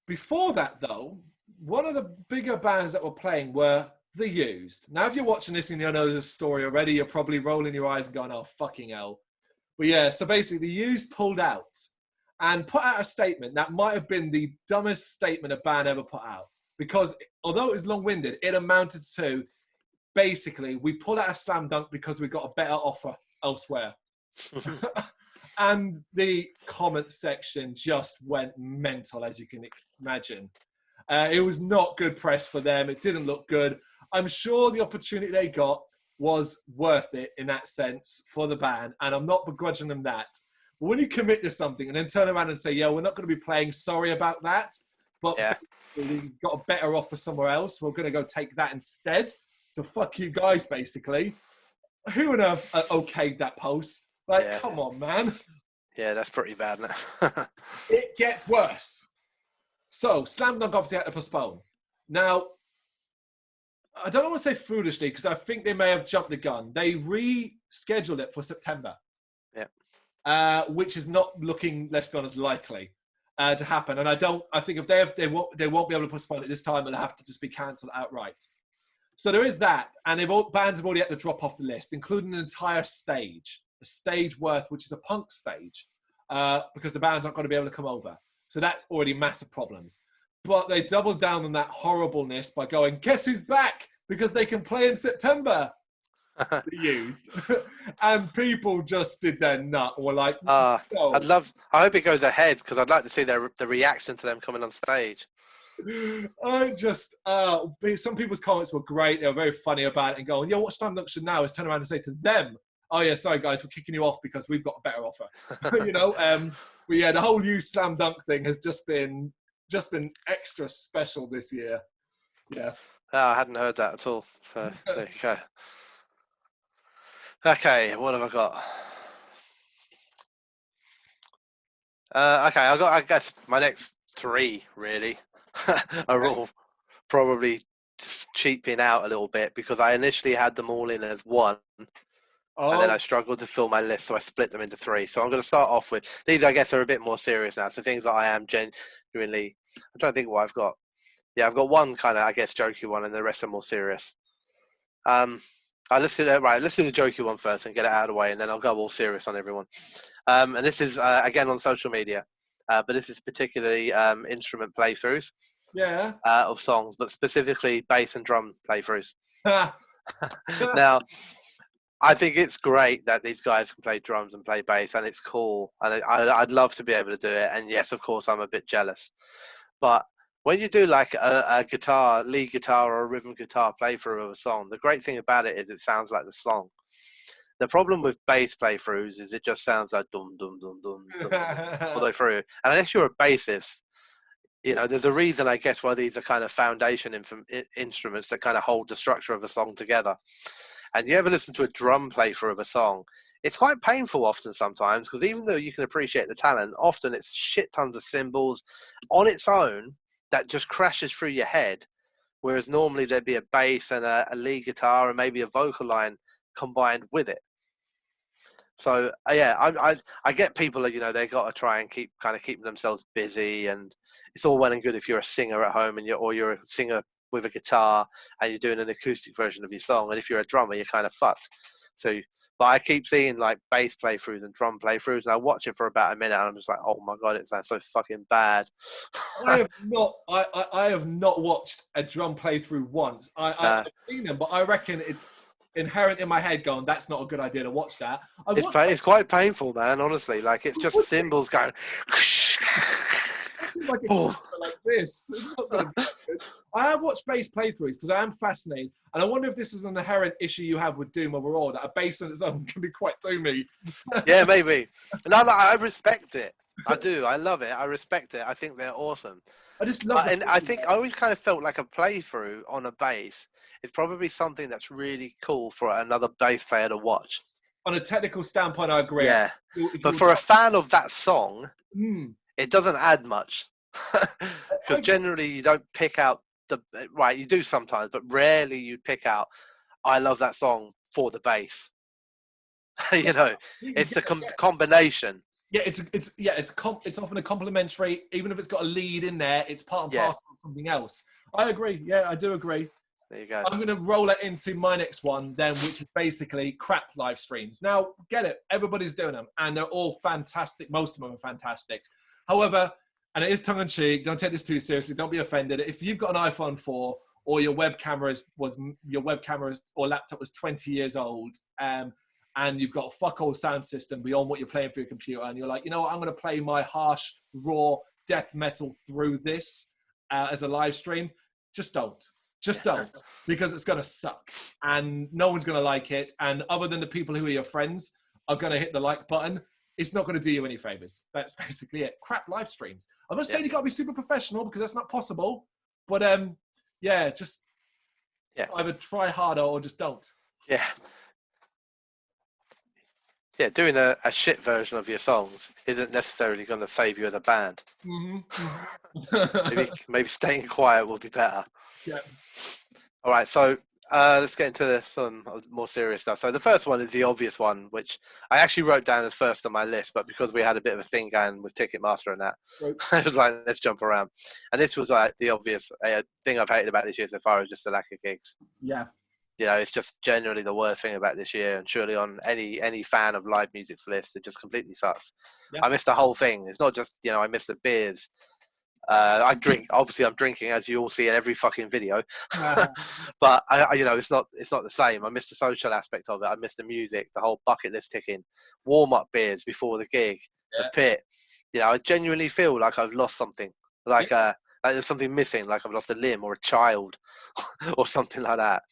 Before that, though, one of the bigger bands that were playing were The Used. Now, if you're watching this and you know the story already, you're probably rolling your eyes and going, oh, fucking hell. But yeah, so basically, The Used pulled out and put out a statement that might have been the dumbest statement a band ever put out. Because although it was long-winded, it amounted to, basically, we pulled out a Slam Dunk because we got a better offer elsewhere. And the comment section just went mental, as you can imagine. It was not good press for them. It didn't look good. I'm sure the opportunity they got was worth it in that sense for the band, and I'm not begrudging them that. But when you commit to something and then turn around and say, yeah, we're not going to be playing, sorry about that, but we got a better offer somewhere else, we're going to go take that instead. So fuck you guys, basically. Who on earth okayed that post? Like, come on, man. Yeah, that's pretty bad, isn't it? It gets worse. So, Slam Dunk obviously had to postpone. Now, I don't want to say foolishly, because I think they may have jumped the gun. They rescheduled it for September. Yeah. Which is not looking, let's be honest, likely to happen. And I think if they won't be able to postpone it this time, it'll have to just be cancelled outright. So there is that, and bands have already had to drop off the list, including an entire stage, a stage worth, which is a punk stage, because the band's not going to be able to come over. So that's already massive problems. But they doubled down on that horribleness by going, guess who's back? Because they can play in September. They used. And people just did their nut and were like, I hope it goes ahead, because I'd like to see the reaction to them coming on stage. Some people's comments were great. They were very funny about it and going, what Slam Dunk should now is turn around and say to them, oh yeah, sorry guys, we're kicking you off because we've got a better offer. But yeah, the whole new Slam Dunk thing has just been extra special this year. Yeah. Oh, I hadn't heard that at all. So there you go. Okay, what have I got? Okay, I guess my next 3 really are all probably just cheaping out a little bit, because I initially had them all in as one. And then I struggled to fill my list, so I split them into 3. So I'm going to start off with these. I guess are a bit more serious now. So things that I am genuinely. I'm trying to think what I've got. Yeah, I've got one kind of, I guess, jokey one, and the rest are more serious. Let's do the jokey one first and get it out of the way, and then I'll go all serious on everyone. And this is again on social media, but this is particularly instrument playthroughs. Yeah. Of songs, but specifically bass and drum playthroughs. Now, I think it's great that these guys can play drums and play bass, and it's cool. And I'd love to be able to do it. And yes, of course, I'm a bit jealous. But when you do like a lead guitar or a rhythm guitar playthrough of a song, the great thing about it is it sounds like the song. The problem with bass playthroughs is it just sounds like dum dum dum dum dum all the way through. And unless you're a bassist, there's a reason, I guess, why these are kind of foundation instruments that kind of hold the structure of a song together. And you ever listen to a drum playthrough of a song, it's quite painful often sometimes, because even though you can appreciate the talent, often it's shit tons of cymbals on its own that just crashes through your head, whereas normally there'd be a bass and a lead guitar and maybe a vocal line combined with it. So yeah, I get people, they got to try and keep themselves busy, and it's all well and good if you're a singer at home and you're a singer with a guitar and you're doing an acoustic version of your song, and if you're a drummer, you're kind of fucked. So, but I keep seeing like bass playthroughs and drum playthroughs, and I watch it for about a minute, and I'm just like, oh my god, it sounds so fucking bad. I have not watched a drum playthrough once. I've seen them, but I reckon it's inherent in my head going, that's not a good idea to watch that. It's quite painful, man, honestly. Like, it's just cymbals going like this. It's not going to be good. I have watched bass playthroughs because I am fascinated, and I wonder if this is an inherent issue you have with Doom overall, that a bass on its own can be quite doomy. Yeah, maybe. No, I respect it. I do. I love it. I respect it. I think they're awesome. I just love it. And I think I always kind of felt like a playthrough on a bass is probably something that's really cool for another bass player to watch. On a technical standpoint, I agree. Yeah. But for a fan of that song, it doesn't add much. Because generally you don't pick out you do sometimes, but rarely you pick out, I love that song for the bass. It's the combination. Yeah, it's often a complementary. Even if it's got a lead in there, it's part and parcel of something else. I agree. Yeah, I do agree. There you go. I'm going to roll it into my next one then, which is basically crap live streams. Now, get it. Everybody's doing them, and they're all fantastic. Most of them are fantastic. However, and it is tongue-in-cheek, don't take this too seriously. Don't be offended. If you've got an iPhone 4 or your web camera or laptop was 20 years old, and you've got a fuck all sound system beyond what you're playing for your computer, and you're like, you know what, I'm going to play my harsh, raw death metal through this as a live stream, just don't. Just don't, because it's going to suck, and no one's going to like it, and other than the people who are your friends are going to hit the like button, it's not going to do you any favors. That's basically it. Crap live streams. I'm not saying you got to be super professional, because that's not possible, but just either try harder or just don't. Yeah. Yeah, doing a shit version of your songs isn't necessarily going to save you as a band. Mm-hmm. maybe staying quiet will be better. Yeah. All right, so Let's get into some more serious stuff. So the first one is the obvious one, which I actually wrote down as first on my list, but because we had a bit of a thing going with Ticketmaster and that, Right. I was like, let's jump around. And this was like the obvious thing I've hated about this year so far is just the lack of gigs. Yeah. You know, it's just generally the worst thing about this year, and surely on any fan of live music's list, it just completely sucks. Yeah. I missed the whole thing. It's not just, I missed the beers. I drink. Obviously, I'm drinking, as you all see in every fucking video. But it's not the same. I missed the social aspect of it. I missed the music, the whole bucket list ticking, warm up beers before the gig, the pit. I genuinely feel like I've lost something. Like there's something missing. Like I've lost a limb or a child, or something like that.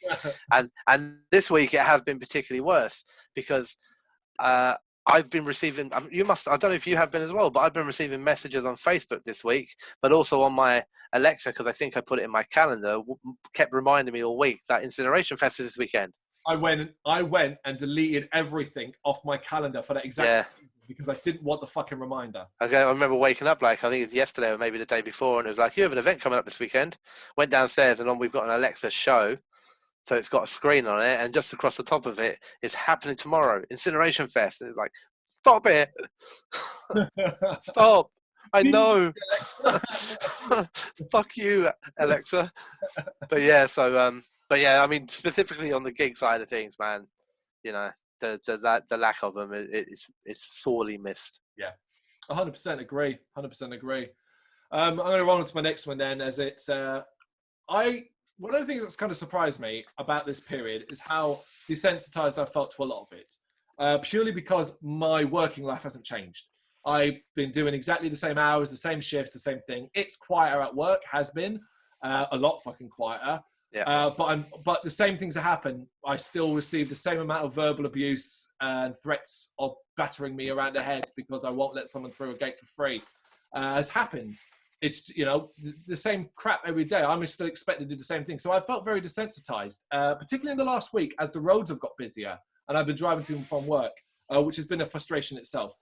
And this week it has been particularly worse because. I've been receiving, I don't know if you have been as well, but I've been receiving messages on Facebook this week, but also on my Alexa, because I think I put it in my calendar, kept reminding me all week that Incineration Fest is this weekend. I went and deleted everything off my calendar for that exact reason, because I didn't want the fucking reminder. Okay, I remember waking up, like, I think it was yesterday or maybe the day before, and it was like, you have an event coming up this weekend. Went downstairs and we've got an Alexa show. So it's got a screen on it, and just across the top of it is happening tomorrow, Incineration Fest. And it's like, stop it. Stop. I know. Fuck you, Alexa. But yeah, I mean, specifically on the gig side of things, man, the lack of them, it's sorely missed. Yeah, 100% agree. 100% agree. I'm going to roll on to my next one then, as it's, one of the things that's kind of surprised me about this period is how desensitized I felt to a lot of it, purely because my working life hasn't changed. I've been doing exactly the same hours, the same shifts, the same thing. It's quieter at work, has been a lot fucking quieter. Yeah. But the same things that happen. I still receive the same amount of verbal abuse and threats of battering me around the head because I won't let someone through a gate for free has happened. It's, the same crap every day. I'm still expected to do the same thing. So I felt very desensitized, particularly in the last week as the roads have got busier and I've been driving to and from work, which has been a frustration itself.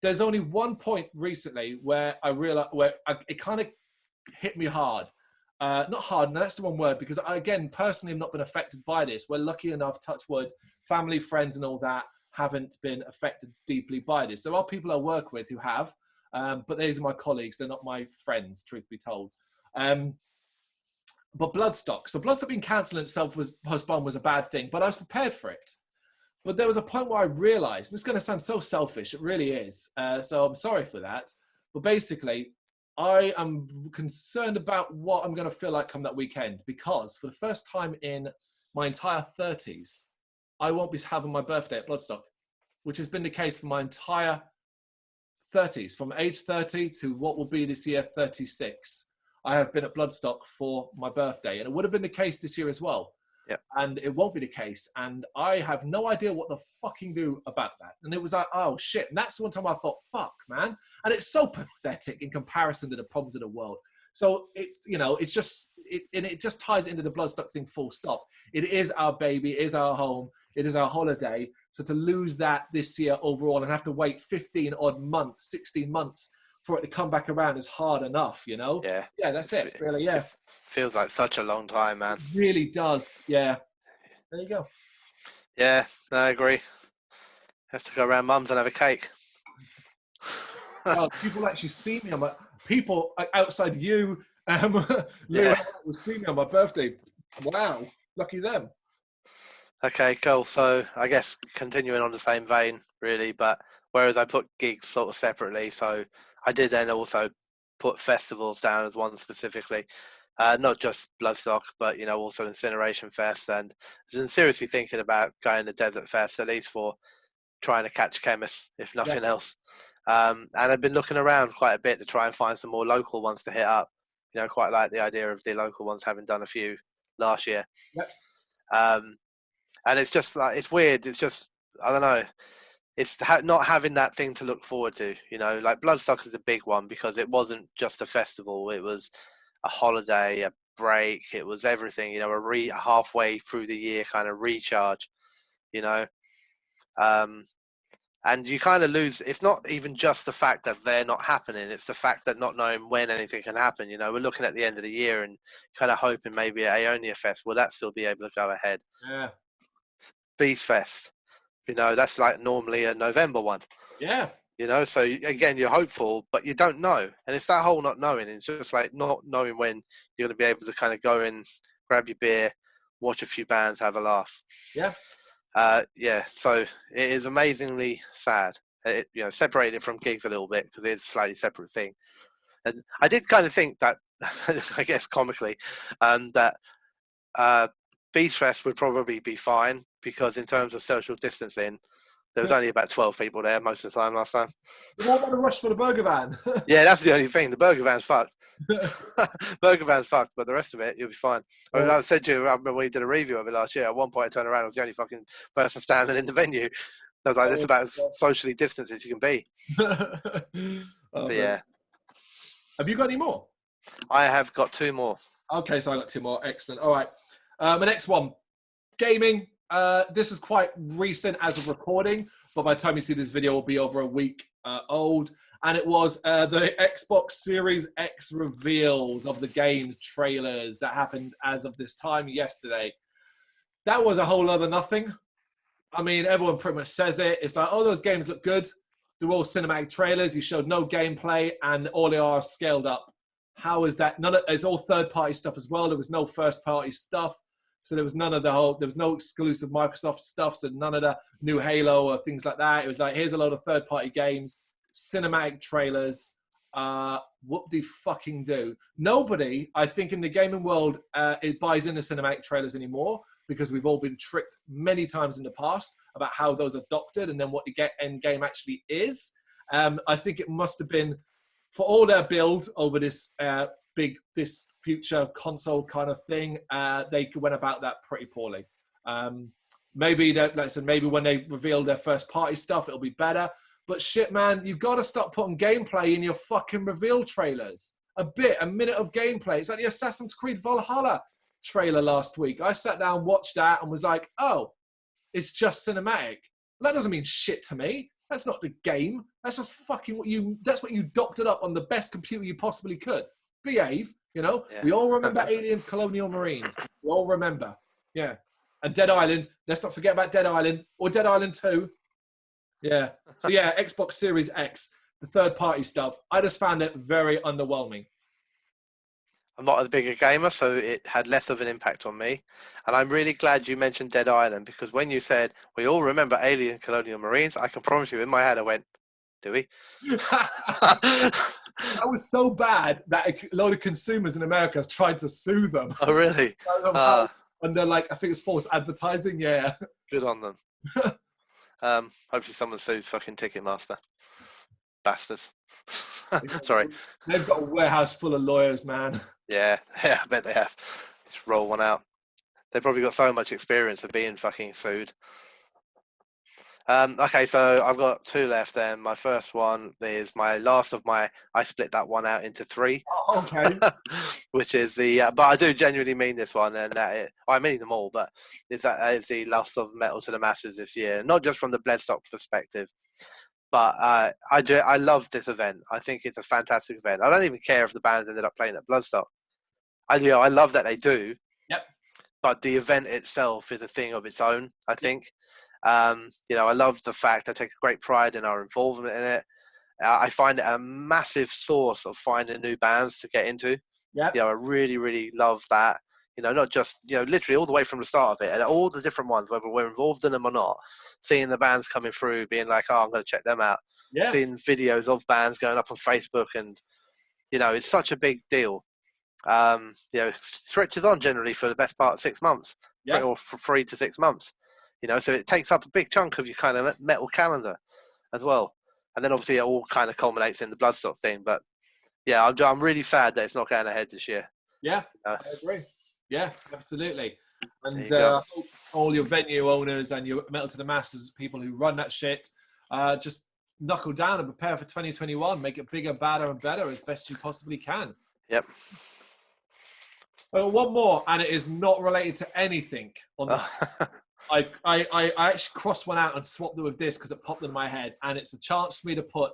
There's only one point recently where I realized, it kind of hit me hard. Not hard, no, that's the wrong word, because I, again, personally have not been affected by this. We're lucky enough, touch wood, family, friends and all that haven't been affected deeply by this. There are people I work with who have, but these are my colleagues. They're not my friends, truth be told. But Bloodstock. So Bloodstock being cancelled itself was postponed was a bad thing, but I was prepared for it. But there was a point where I realized, and it's going to sound so selfish, it really is. So I'm sorry for that. But basically, I am concerned about what I'm going to feel like come that weekend, because for the first time in my entire 30s, I won't be having my birthday at Bloodstock, which has been the case for my entire 30s, from age 30 to what will be this year 36. I have been at Bloodstock for my birthday, and it would have been the case this year as well. Yep. And it won't be the case, and I have no idea what the fucking do about that. And it was like, oh shit. And that's the one time I thought, fuck, man. And it's so pathetic in comparison to the problems of the world. So it's, it's just, it just ties into the Bloodstock thing full stop. It is our baby, it is our home, it is our holiday. So to lose that this year overall and have to wait 15 odd months, 16 months for it to come back around is hard enough, Yeah. Yeah, that's it, really, yeah. It feels like such a long time, man. It really does, yeah. There you go. Yeah, I agree. Have to go around mum's and have a cake. Well, people actually see me on my, people outside you, will see me on my birthday. Wow, lucky them. Okay, cool. So I guess continuing on the same vein, really, but whereas I put gigs sort of separately, so I did then also put festivals down as one specifically, not just Bloodstock, but also Incineration Fest, and I've been seriously thinking about going to Desert Fest, at least for trying to catch chemists, if nothing else. And I've been looking around quite a bit to try and find some more local ones to hit up. Quite like the idea of the local ones, having done a few last year. Yep. And it's just like, it's weird. It's just, I don't know. It's not having that thing to look forward to, like Bloodstock is a big one because it wasn't just a festival. It was a holiday, a break. It was everything, a halfway through the year kind of recharge, And you kind of lose. It's not even just the fact that they're not happening. It's the fact that not knowing when anything can happen. You know, we're looking at the end of the year and kind of hoping maybe at Aonia Fest, will that still be able to go ahead? Yeah. Beast Fest, you know, that's like normally a November one. Yeah. You know, so again, you're hopeful, but you don't know. And it's that whole not knowing. It's just like not knowing when you're going to be able to kind of go in, grab your beer, watch a few bands, have a laugh. Yeah. Yeah, so it is amazingly sad. You know, separated from gigs a little bit because it's a slightly separate thing. And I did kind of think that, I guess comically, that Beach Fest would probably be fine because in terms of social distancing, there was only about 12 people there most of the time last time. What about the rush for the burger van? Yeah, that's the only thing. The burger van's fucked. Burger van's fucked, but the rest of it, you'll be fine. I mean, I said to you, I remember when we did a review of it last year, at one point I turned around, I was the only fucking person standing in the venue. I was like, this is about as socially distanced as you can be. But yeah. Have you got any more? I have got 2 more. Okay, so I got 2 more. Excellent. All right. My next one, gaming. This is quite recent as of recording, but by the time you see this video, it will be over a week old. And it was the Xbox Series X reveals of the game trailers that happened as of this time yesterday. That was a whole other nothing. I mean, everyone pretty much says it. It's like, oh, those games look good. They're all cinematic trailers. You showed no gameplay, and all they are scaled up. How is that? It's all third-party stuff as well. There was no first-party stuff. So there was none of there was no exclusive Microsoft stuff. So none of the new Halo or things like that. It was like, here's a load of third-party games, cinematic trailers. What do you fucking do? Nobody, I think, in the gaming world, it buys into cinematic trailers anymore because we've all been tricked many times in the past about how those are doctored and then what the end game actually is. I think it must have been, for all their build over this this future console kind of thing, they went about that pretty poorly. Maybe that, like I said, maybe when they reveal their first party stuff, it'll be better. But shit, man, you've got to stop putting gameplay in your fucking reveal trailers. A minute of gameplay. It's like the Assassin's Creed Valhalla trailer last week. I sat down, watched that, and was like, oh, it's just cinematic. That doesn't mean shit to me. That's not the game. That's just fucking that's what you doctored up on the best computer you possibly could. Behave, you know? Yeah. We all remember Aliens, Colonial Marines. We all remember. Yeah. And Dead Island. Let's not forget about Dead Island or Dead Island 2. Yeah. So yeah, Xbox Series X, the third-party stuff. I just found it very underwhelming. I'm not as big a gamer, so it had less of an impact on me. And I'm really glad you mentioned Dead Island, because when you said, we all remember Alien Colonial Marines, I can promise you in my head I went, do we? That was so bad that a load of consumers in America tried to sue them. Oh, really? And they're like, I think it's false advertising, yeah. Good on them. Hopefully someone sues fucking Ticketmaster. Bastards. Sorry. They've got a warehouse full of lawyers, man. Yeah, I bet they have. Just roll one out. They've probably got so much experience of being fucking sued. Okay, so I've got 2 left then. My first one is my last of my, I split that one out into 3. Oh, okay. Which is the, but I do genuinely mean this one, and I mean them all, but it's the loss of Metal to the Masses this year. Not just from the Bloodstock perspective, but I love this event. I think it's a fantastic event. I don't even care if the bands ended up playing at Bloodstock. I love that they do. Yep. But the event itself is a thing of its own, I think. I love the fact, I take a great pride in our involvement in it. I find it a massive source of finding new bands to get into. Yeah. I really, really love that. Not just, literally all the way from the start of it and all the different ones, whether we're involved in them or not, seeing the bands coming through, being like, oh, I'm going to check them out. Yeah. Seeing videos of bands going up on Facebook and, it's such a big deal. Stretches on generally for the best part of 6 months, or for 3 to 6 months. So it takes up a big chunk of your kind of metal calendar as well. And then obviously it all kind of culminates in the Bloodstock thing. But yeah, I'm really sad that it's not going ahead this year. Yeah, I agree. Yeah, absolutely. And I hope all your venue owners and your Metal to the Masses, people who run that shit, just knuckle down and prepare for 2021. Make it bigger, badder, and better as best you possibly can. Yep. One more, and it is not related to anything on this. I actually crossed one out and swapped it with this because it popped in my head, and it's a chance for me to put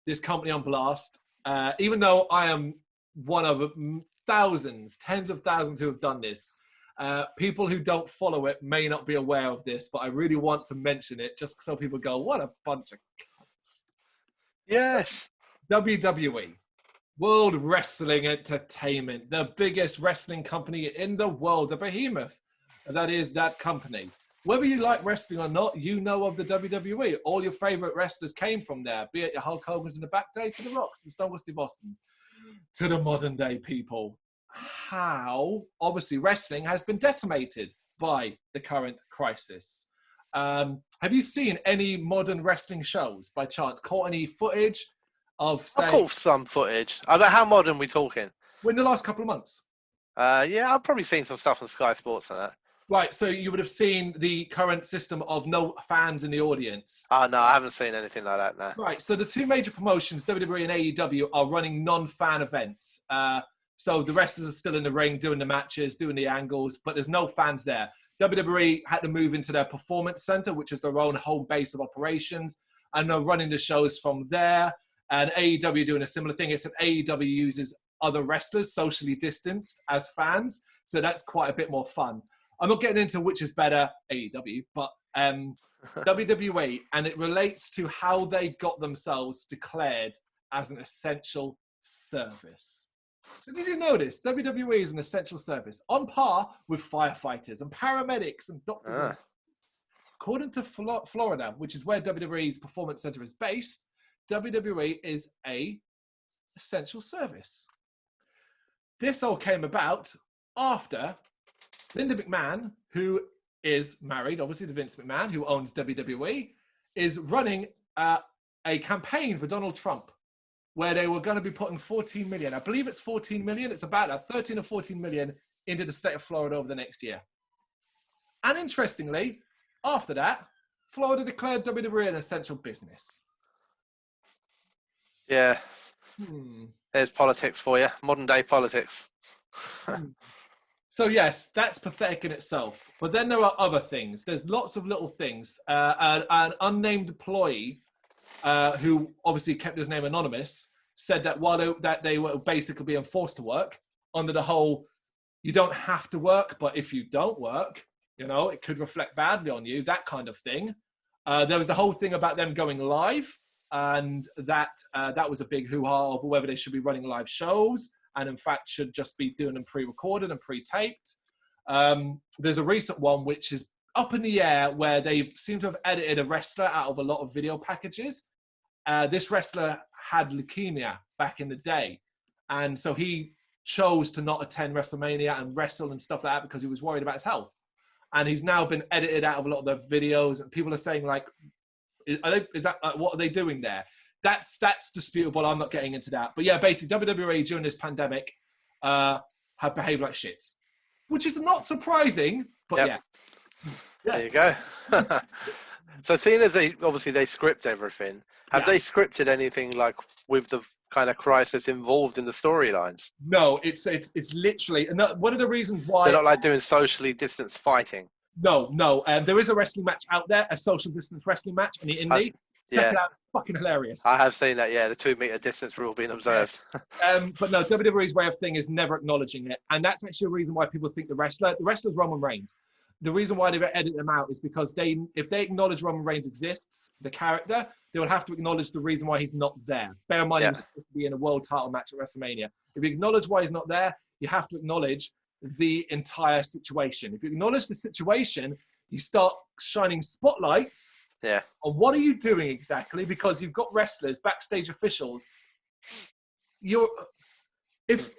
this company on blast. Even though I am one of thousands, tens of thousands who have done this, people who don't follow it may not be aware of this, but I really want to mention it just so people go, "What a bunch of cunts." Yes. WWE. World Wrestling Entertainment, the biggest wrestling company in the world, the behemoth. That is that company. Whether you like wrestling or not, you know of the WWE. All your favorite wrestlers came from there, be it your Hulk Hogan's in the back day to the Rocks, the Stone Cold Steve Austins, to the modern day people. How, obviously, wrestling has been decimated by the current crisis. Have you seen any modern wrestling shows by chance? Caught any footage? Of course, some footage. About how modern are we talking? In the last couple of months. Yeah, I've probably seen some stuff on Sky Sports and that. Right, so you would have seen the current system of no fans in the audience. Oh, no, I haven't seen anything like that, no. Right, so the two major promotions, WWE and AEW, are running non-fan events. So the wrestlers are still in the ring, doing the matches, doing the angles, but there's no fans there. WWE had to move into their performance center, which is their own home base of operations, and they're running the shows from there. And AEW doing a similar thing. It's that AEW uses other wrestlers socially distanced as fans. So that's quite a bit more fun. I'm not getting into which is better, AEW, but WWE. And it relates to how they got themselves declared as an essential service. So did you notice WWE is an essential service on par with firefighters and paramedics and doctors? According to Florida, which is where WWE's performance center is based, WWE is a essential service. This all came about after Linda McMahon, who is married, obviously, to Vince McMahon, who owns WWE, is running a campaign for Donald Trump, where they were going to be putting 14 million. I believe it's 14 million. It's about 13 or 14 million into the state of Florida over the next year. And interestingly, after that, Florida declared WWE an essential business. Yeah. There's politics for you. Modern day politics. So yes, that's pathetic in itself. But then there are other things. There's lots of little things. An unnamed employee who obviously kept his name anonymous said that while they were basically being forced to work under the whole, you don't have to work, but if you don't work, you know, it could reflect badly on you, that kind of thing. There was the whole thing about them going live. And that was a big hoo-ha over whether they should be running live shows and in fact should just be doing them pre-recorded and pre-taped. There's a recent one which is up in the air where they seem to have edited a wrestler out of a lot of video packages. This wrestler had leukemia back in the day. And so he chose to not attend WrestleMania and wrestle and stuff like that because he was worried about his health. And he's now been edited out of a lot of the videos, and people are saying like, what are they doing there? That's disputable. I'm not getting into that. But yeah, basically WWE during this pandemic have behaved like shits, which is not surprising, but yeah. There you go. So seeing as they script everything, have they scripted anything like with the kind of crisis involved in the storylines? No, it's literally, and one of the reasons why they're not like doing socially distanced fighting. No. There is a wrestling match out there, a social distance wrestling match in the indie. Check it out. It's fucking hilarious. I have seen that, yeah, the 2 meter distance rule being observed. But no, WWE's way of thing is never acknowledging it. And that's actually a reason why people think the wrestler's Roman Reigns. The reason why they edit them out is because if they acknowledge Roman Reigns exists, the character, they would have to acknowledge the reason why he's not there. Bear in mind, he was supposed to be in a world title match at WrestleMania. If you acknowledge why he's not there, you have to acknowledge the entire situation. If you acknowledge the situation, you start shining spotlights on what are you doing exactly, because you've got wrestlers, backstage officials. If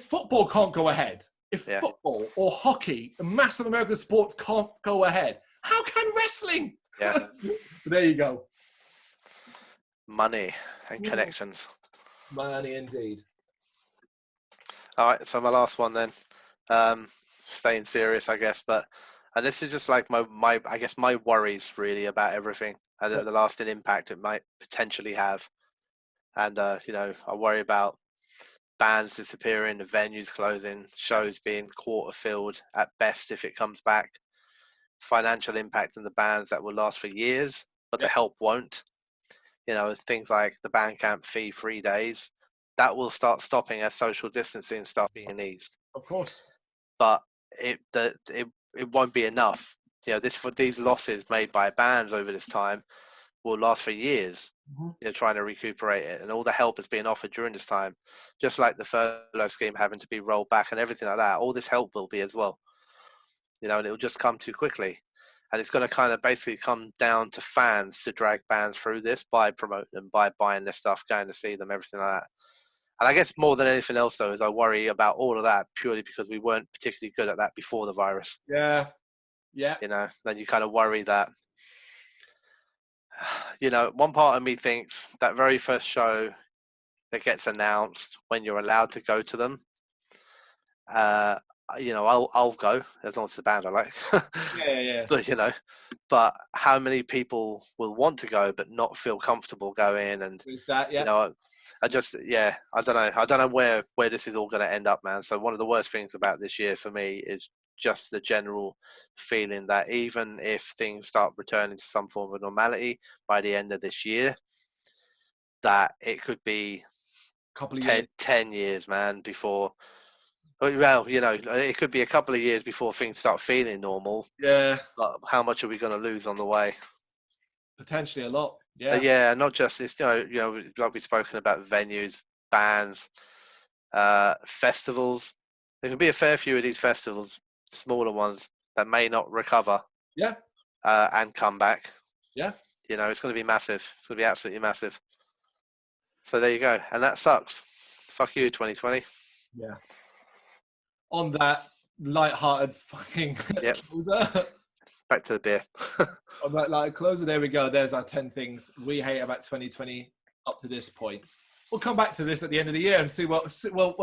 football can't go ahead, if football or hockey, a massive American sports can't go ahead, how can wrestling? Yeah. There you go. Money and connections. Money indeed. All right, so my last one then. Staying serious, I guess, and this is just like my worries really about everything and the lasting impact it might potentially have. And I worry about bands disappearing, the venues closing, shows being quarter filled at best if it comes back. financial impact in the bans that will last for years, but the Yep. help won't. You know, things like the Bandcamp fee 3 days, that will start stopping as social distancing starts being eased. Of course. But it won't be enough. You know, these losses made by bands over this time will last for years. Mm-hmm. You know, trying to recuperate it, and all the help that's being offered during this time, just like the furlough scheme having to be rolled back and everything like that. All this help will be as well. You know, and it'll just come too quickly. And it's going to kind of basically come down to fans to drag bands through this by promoting them, by buying their stuff, going to see them, everything like that. And I guess more than anything else, though, is I worry about all of that purely because we weren't particularly good at that before the virus. Yeah. Yeah. You know, then you kind of worry that, you know, one part of me thinks that very first show that gets announced when you're allowed to go to them, you know, I'll go as long as it's the band I like. Yeah. But, you know, but how many people will want to go but not feel comfortable going? And Is that, yeah. you know, I don't know where this is all going to end up, man. So one of the worst things about this year for me is just the general feeling that even if things start returning to some form of normality by the end of this year, that it could be Couple of years. 10 years, man, before. Well, you know, it could be a couple of years before things start feeling normal. Yeah. But how much are we going to lose on the way? Potentially a lot. Yeah. Yeah, not just it's you know, like we've spoken about venues, bands, festivals. There can be a fair few of these festivals, smaller ones that may not recover. Yeah. And come back. Yeah. You know, it's going to be massive. It's going to be absolutely massive. So there you go, and that sucks. Fuck you, 2020. Yeah. On that light-hearted fucking closer. Back to the beer. On that light closer, there we go. There's our 10 things we hate about 2020 up to this point. We'll come back to this at the end of the year and see we'll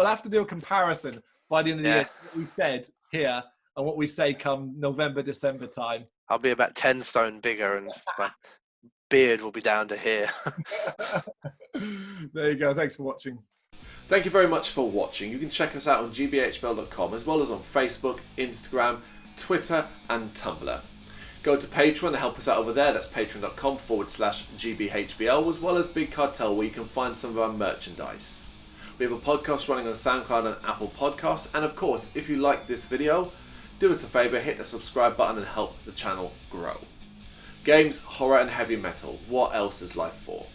have to do a comparison by the end of the year, what we said here and what we say come November, December time. I'll be about 10 stone bigger and my beard will be down to here. There you go. Thanks for watching. Thank you very much for watching. You can check us out on gbhbl.com as well as on Facebook, Instagram, Twitter and Tumblr. Go to Patreon to help us out over there. That's patreon.com/gbhbl, as well as Big Cartel, where you can find some of our merchandise. We have a podcast running on SoundCloud and Apple Podcasts. And of course, if you like this video, do us a favour, hit the subscribe button and help the channel grow. Games, horror and heavy metal. What else is life for?